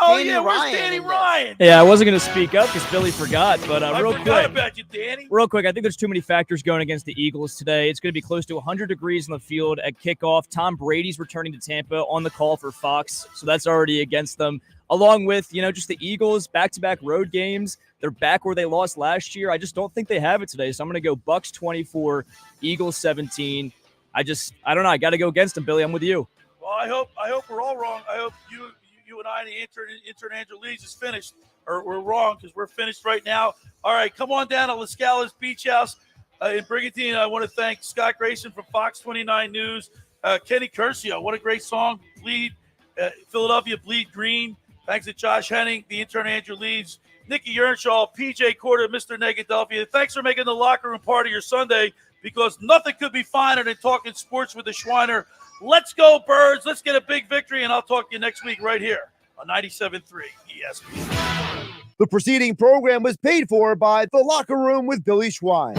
Danny Ryan? Yeah, I wasn't going to speak up because Billy forgot, but real forgot quick. about you, Danny. Real quick, I think there's too many factors going against the Eagles today. It's going to be close to 100 degrees on the field at kickoff. Tom Brady's returning to Tampa on the call for Fox, so that's already against them. Along with, just the Eagles, back-to-back road games. They're back where they lost last year. I just don't think they have it today, so I'm going to go Bucs 24, Eagles 17. I don't know. I got to go against them, Billy. I'm with you. Well, I hope we're all wrong. I hope you and I, the intern Andrew Leeds, is finished, or we're wrong because we're finished right now. All right, come on down to LaScalas Beach House in Brigantine. I want to thank Scott Grayson from Fox 29 News, Kenny Curcio. What a great song, Bleed Philadelphia, Bleed Green. Thanks to Josh Hennig, the intern Andrew Leeds, Nikki Earnshaw, PJ Quarter, Mr. Negadelphia. Thanks for making the locker room part of your Sunday, because nothing could be finer than talking sports with the Schweiner. Let's go, Birds. Let's get a big victory, and I'll talk to you next week right here on 97.3 ESPN. The preceding program was paid for by The Locker Room with Billy Schwein.